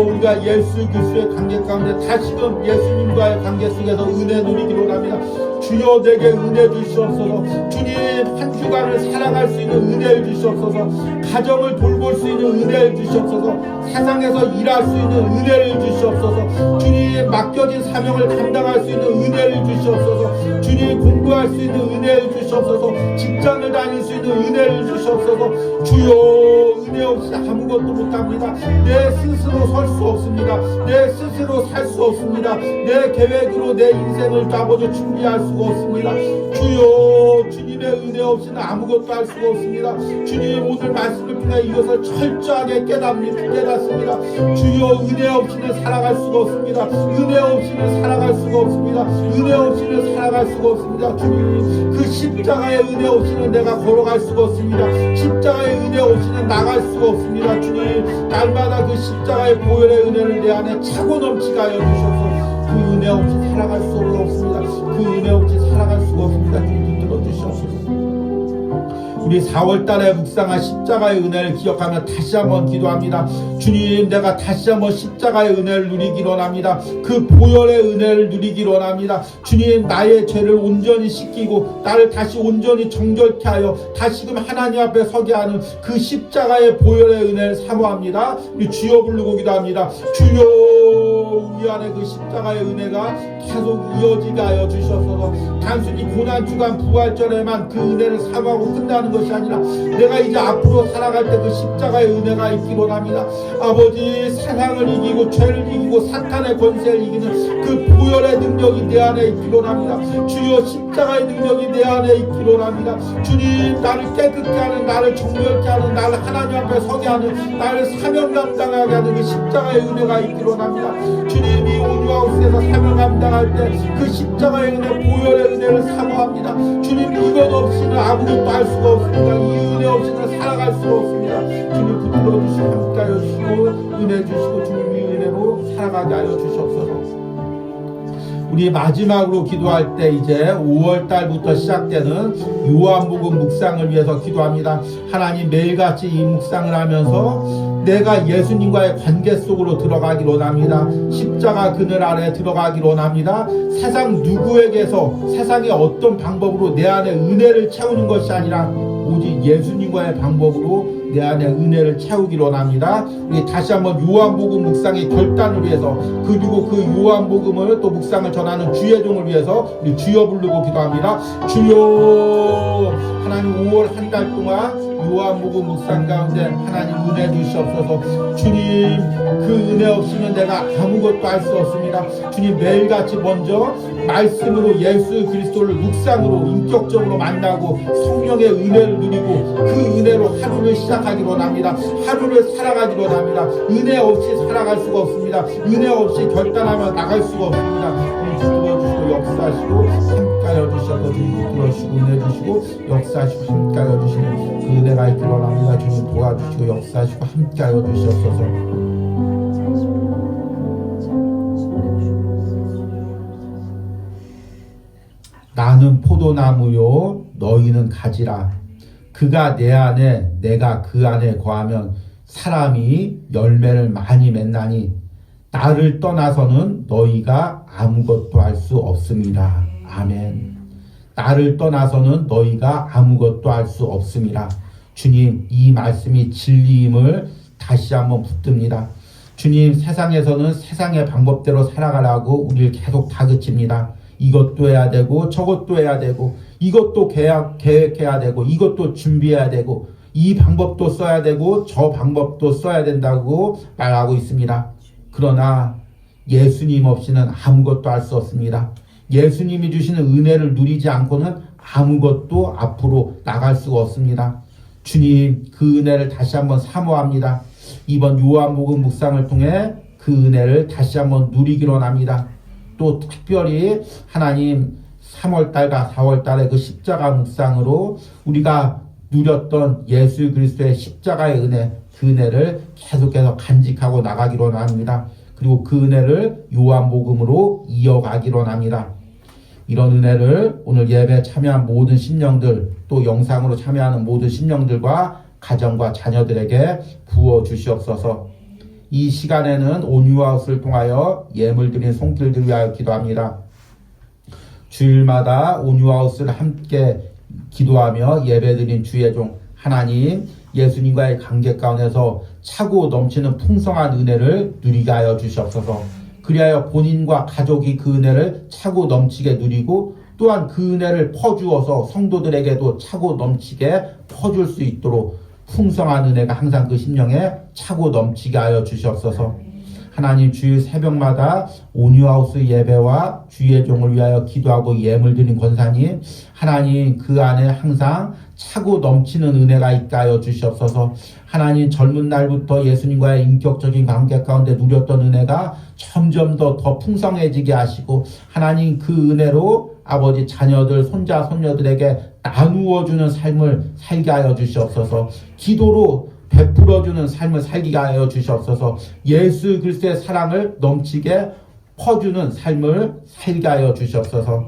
Speaker 1: 우리가 예수 그리스도의 관계 가운데 다시금 예수님과의 관계 속에서 은혜 누리기로 합니다. 주여 내게 은혜 주시옵소서. 주님 한 주간을 살아갈 수 있는 은혜를 주시옵소서. 가정을 돌볼 수 있는 은혜를 주시옵소서. 세상에서 일할 수 있는 은혜를 주시옵소서. 주님 맡겨진 사명을 감당할 수 있는 은혜를 주시옵소서. 주님 공부할 수 있는 은혜를 주시옵소서. 직장을 다닐 수 있는 은혜를 주시옵소서. 주여 은혜 없이 아무것도 못합니다. 내 스스로 설 수 없습니다. 내 스스로 살 수 없습니다. 내 계획으로 내 인생을 아버지 준비할 수가 없습니다. 주여 주님의 은혜 없이는 아무것도 할 수가 없습니다. 주님 오늘 말씀을 통해 이것을 철저하게 깨닫습니다. 주여 은혜 없이는 살아갈 수가 없습니다. 은혜 없이는 살아갈 수가 없습니다. 은혜 없이는 살아갈 수가 없습니다. 주님 그 십자가의 은혜 없이는 내가 걸어갈 수가 없습니다. 십자가의 은혜 없이는 나갈 수가 없습니다. 주님 날마다 그 십자가의 보혈의 은혜를 내 안에 차고 넘치게 하여 주셔서 그 은혜 없이 살아갈 수가 없습니다. 그 은혜 없이 살아갈 수가 없습니다. 주님 붙들어 주시옵소서. 우리 4월달에 묵상한 십자가의 은혜를 기억하며 다시 한번 기도합니다. 주님 내가 다시 한번 십자가의 은혜를 누리기로 합니다. 그 보혈의 은혜를 누리기로 합니다. 주님 나의 죄를 온전히 씻기고 나를 다시 온전히 정결케 하여 다시금 하나님 앞에 서게 하는 그 십자가의 보혈의 은혜를 사모합니다. 우리 주여 부르고 기도합니다. 주여 우리 안에 그 십자가의 은혜가 계속 이어지게 하여 주셔서 단순히 고난주간 부활절에만 그 은혜를 사모하고 끝나는 것이 아니라 내가 이제 앞으로 살아갈 때 그 십자가의 은혜가 있기로 합니다. 아버지 세상을 이기고 죄를 이기고 사탄의 권세를 이기는 그 보혈의 능력이 내 안에 있기로 합니다. 주여 십자가의 능력이 내 안에 있기로 합니다. 주님 나를 깨끗게 하는 나를 정결케 하는 나를 하나님 앞에 서게 하는 나를 사명 감당하게 하는 그 십자가의 은혜가 있기로 합니다. 주님이 온유하우스에서 사명 감당할 때 그 십자가의 은혜 보혈의 은혜를 사모합니다. 주님, 이것 없이는 아무것도 할 수가 없습니다. 이 은혜 없이는 살아갈 수가 없습니다. 주님, 붙들어 주시고 함께하여 주시고 은혜 주시고 주님 이 은혜로 살아가게 하여 주시옵소서. 우리 마지막으로 기도할 때 이제 5월 달부터 시작되는 요한복음 묵상을 위해서 기도합니다. 하나님, 매일같이 이 묵상을 하면서 내가 예수님과의 관계 속으로 들어가기를 원합니다. 십자가 그늘 아래 들어가기를 원합니다. 세상 누구에게서 세상의 어떤 방법으로 내 안에 은혜를 채우는 것이 아니라 오직 예수님과의 방법으로 내 안에 은혜를 채우기를 원합니다. 우리 다시 한번 요한복음 묵상의 결단을 위해서, 그리고 그 요한복음을 또 묵상을 전하는 주의 종을 위해서 우리 주여 부르고 기도합니다. 주여, 하나님 5월 한 달 동안 요한복음 묵상 가운데 하나님 은혜 주시옵소서. 주님, 그 은혜 없이는 내가 아무것도 할 수 없습니다. 주님, 매일같이 먼저 말씀으로 예수 그리스도를 묵상으로 인격적으로 만나고 성령의 은혜를 누리고 그 은혜로 하루를 시작하기 원합니다. 하루를 살아가기 원합니다. 은혜 없이 살아갈 수가 없습니다. 은혜 없이 결단하며 나갈 수가 없습니다. 붙들어주시고 역사하시고 함께하여 주셔서 주님 붙들어주시고 은혜 주시고 역사하시고 함께하여 주시는 그 은혜가 있기를 원합니다. 주님 도와주시고 역사하시고 함께하여 주시옵소서. 나는 포도나무요 너희는 가지라. 그가 내 안에 내가 그 안에 거하면 사람이 열매를 많이 맺나니 나를 떠나서는 너희가 아무것도 할 수 없습니다. 아멘. 나를 떠나서는 너희가 아무것도 할 수 없습니다. 주님, 이 말씀이 진리임을 다시 한번 붙듭니다. 주님, 세상에서는 세상의 방법대로 살아가라고 우리를 계속 다그칩니다. 이것도 해야 되고 저것도 해야 되고 이것도 계획해야 되고 이것도 준비해야 되고 이 방법도 써야 되고 저 방법도 써야 된다고 말하고 있습니다. 그러나 예수님 없이는 아무것도 할 수 없습니다. 예수님이 주시는 은혜를 누리지 않고는 아무것도 앞으로 나갈 수가 없습니다. 주님, 그 은혜를 다시 한번 사모합니다. 이번 요한복음 묵상을 통해 그 은혜를 다시 한번 누리기로 합니다. 또 특별히 하나님 3월달과 4월달의 그 십자가 묵상으로 우리가 누렸던 예수 그리스도의 십자가의 은혜, 그 은혜를 계속해서 간직하고 나가기로 합니다. 그리고 그 은혜를 요한복음으로 이어가기로 합니다. 이런 은혜를 오늘 예배에 참여한 모든 심령들, 또 영상으로 참여하는 모든 심령들과 가정과 자녀들에게 부어주시옵소서. 이 시간에는 온유아웃을 통하여 예물 드린 손길들 위하여 기도합니다. 주일마다 온유아웃을 함께 기도하며 예배 드린 주의 종 하나님, 예수님과의 관계 가운데서 차고 넘치는 풍성한 은혜를 누리게 하여 주시옵소서. 그리하여 본인과 가족이 그 은혜를 차고 넘치게 누리고 또한 그 은혜를 퍼주어서 성도들에게도 차고 넘치게 퍼줄 수 있도록 풍성한 은혜가 항상 그 심령에 차고 넘치게 하여 주시옵소서. 하나님, 주일 새벽마다 온유하우스 예배와 주의 종을 위하여 기도하고 예물 드린 권사님, 하나님 그 안에 항상 차고 넘치는 은혜가 있게 하여 주시옵소서. 하나님, 젊은 날부터 예수님과의 인격적인 관계 가운데 누렸던 은혜가 점점 더 풍성해지게 하시고 하나님 그 은혜로 아버지 자녀들, 손자, 손녀들에게 나누어주는 삶을 살게 하여 주시옵소서. 기도로 베풀어주는 삶을 살게 하여 주시옵소서. 예수 그리스도의 사랑을 넘치게 퍼주는 삶을 살게 하여 주시옵소서.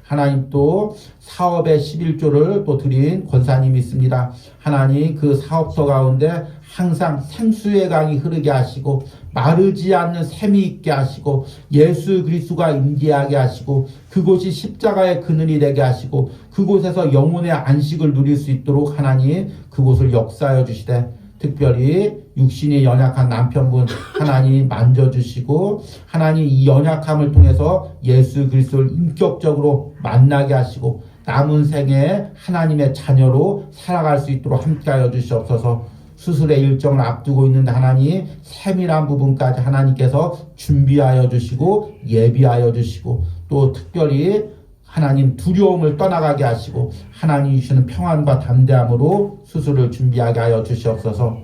Speaker 1: 하나님, 또 사업의 11조를 또 드린 권사님이 있습니다. 하나님, 그 사업터 가운데 항상 생수의 강이 흐르게 하시고 마르지 않는 샘이 있게 하시고 예수 그리스도가 임재하게 하시고 그곳이 십자가의 그늘이 되게 하시고 그곳에서 영혼의 안식을 누릴 수 있도록 하나님 그곳을 역사하여 주시되, 특별히 육신이 연약한 남편분 하나님 만져주시고 하나님 이 연약함을 통해서 예수 그리스도를 인격적으로 만나게 하시고 남은 생에 하나님의 자녀로 살아갈 수 있도록 함께하여 주시옵소서. 수술의 일정을 앞두고 있는데 하나님 세밀한 부분까지 하나님께서 준비하여 주시고 예비하여 주시고 또 특별히 하나님 두려움을 떠나가게 하시고 하나님 주시는 평안과 담대함으로 수술을 준비하게 하여 주시옵소서.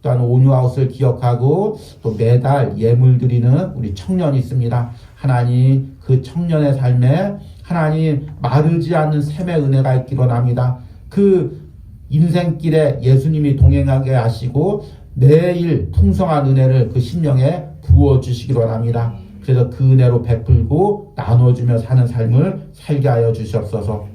Speaker 1: 또한 온유아웃을 기억하고 또 매달 예물 드리는 우리 청년이 있습니다. 하나님 그 청년의 삶에 하나님 마르지 않는 샘의 은혜가 있기를 원합니다. 그 인생길에 예수님이 동행하게 하시고 매일 풍성한 은혜를 그 심령에 부어주시기를 원합니다. 그래서 그 은혜로 베풀고 나눠주며 사는 삶을 살게 하여 주시옵소서.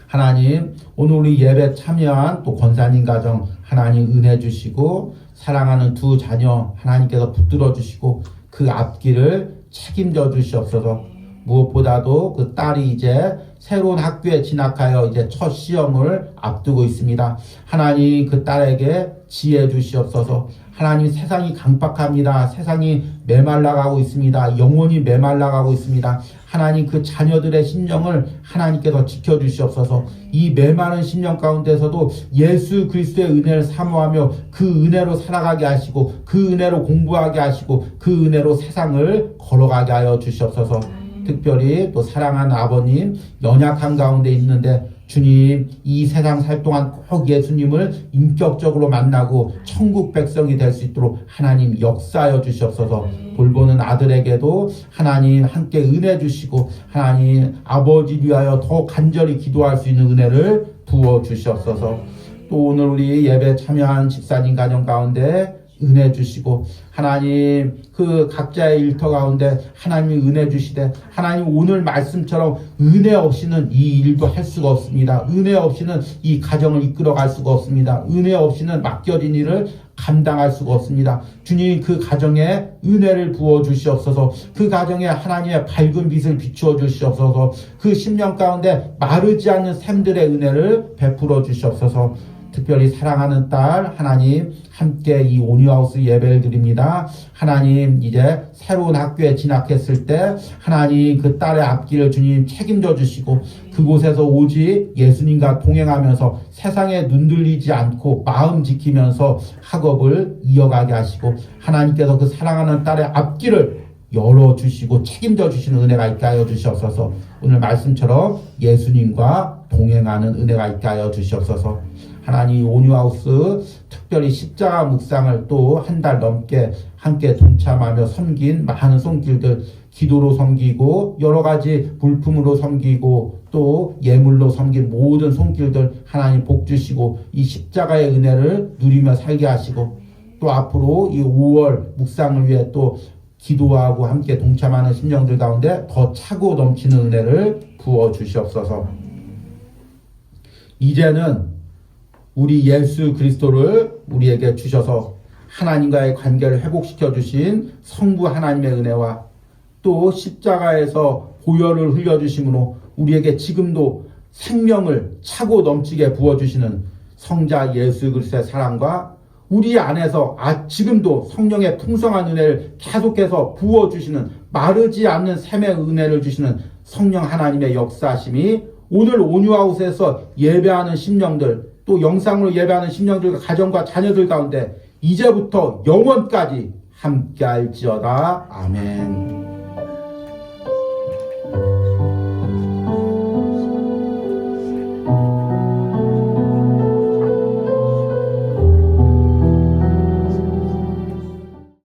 Speaker 1: 하나님, 오늘 우리 예배 참여한 또 권사님 가정 하나님 은혜 주시고 사랑하는 두 자녀 하나님께서 붙들어 주시고 그 앞길을 책임져 주시옵소서. 무엇보다도 그 딸이 이제 새로운 학교에 진학하여 이제 첫 시험을 앞두고 있습니다. 하나님 그 딸에게 지혜 주시옵소서. 하나님 세상이 강박합니다. 세상이 메말라가고 있습니다. 영혼이 메말라가고 있습니다. 하나님 그 자녀들의 심령을 하나님께서 지켜주시옵소서. 이 메마른 심령 가운데서도 예수 그리스도의 은혜를 사모하며 그 은혜로 살아가게 하시고 그 은혜로 공부하게 하시고 그 은혜로 세상을 걸어가게 하여 주시옵소서. 특별히 또 사랑하는 아버님 연약한 가운데 있는데 주님 이 세상 살 동안 꼭 예수님을 인격적으로 만나고 천국 백성이 될 수 있도록 하나님 역사하여 주시옵소서. 돌보는 아들에게도 하나님 함께 은혜 주시고 하나님 아버지 위하여 더 간절히 기도할 수 있는 은혜를 부어 주시옵소서. 또 오늘 우리 예배 참여한 집사님 가정 가운데 은혜 주시고 하나님 그 각자의 일터 가운데 하나님이 은혜 주시되 하나님 오늘 말씀처럼 은혜 없이는 이 일도 할 수가 없습니다. 은혜 없이는 이 가정을 이끌어갈 수가 없습니다. 은혜 없이는 맡겨진 일을 감당할 수가 없습니다. 주님 그 가정에 은혜를 부어 주시옵소서. 그 가정에 하나님의 밝은 빛을 비추어 주시옵소서. 그 심령 가운데 마르지 않는 샘들의 은혜를 베풀어 주시옵소서. 특별히 사랑하는 딸 하나님 함께 이 온유하우스 예배를 드립니다. 하나님 이제 새로운 학교에 진학했을 때 하나님 그 딸의 앞길을 주님 책임져 주시고 그곳에서 오직 예수님과 동행하면서 세상에 눈들리지 않고 마음 지키면서 학업을 이어가게 하시고 하나님께서 그 사랑하는 딸의 앞길을 열어주시고 책임져 주시는 은혜가 있게 하여 주시옵소서. 오늘 말씀처럼 예수님과 동행하는 은혜가 있게 하여 주시옵소서. 하나님 온유하우스 특별히 십자가 묵상을 또 한 달 넘게 함께 동참하며 섬긴 많은 손길들 기도로 섬기고 여러 가지 물품으로 섬기고 또 예물로 섬긴 모든 손길들 하나님 복 주시고 이 십자가의 은혜를 누리며 살게 하시고 또 앞으로 이 5월 묵상을 위해 또 기도하고 함께 동참하는 심령들 가운데 더 차고 넘치는 은혜를 부어 주시옵소서. 이제는 우리 예수 그리스도를 우리에게 주셔서 하나님과의 관계를 회복시켜 주신 성부 하나님의 은혜와 또 십자가에서 보혈을 흘려주심으로 우리에게 지금도 생명을 차고 넘치게 부어주시는 성자 예수 그리스도의 사랑과 우리 안에서 지금도 성령의 풍성한 은혜를 계속해서 부어주시는 마르지 않는 샘의 은혜를 주시는 성령 하나님의 역사하심이 오늘 온유하우스에서 예배하는 심령들 또 영상으로 예배하는 심령들과 가정과 자녀들 가운데 이제부터 영원까지 함께할지어다. 아멘.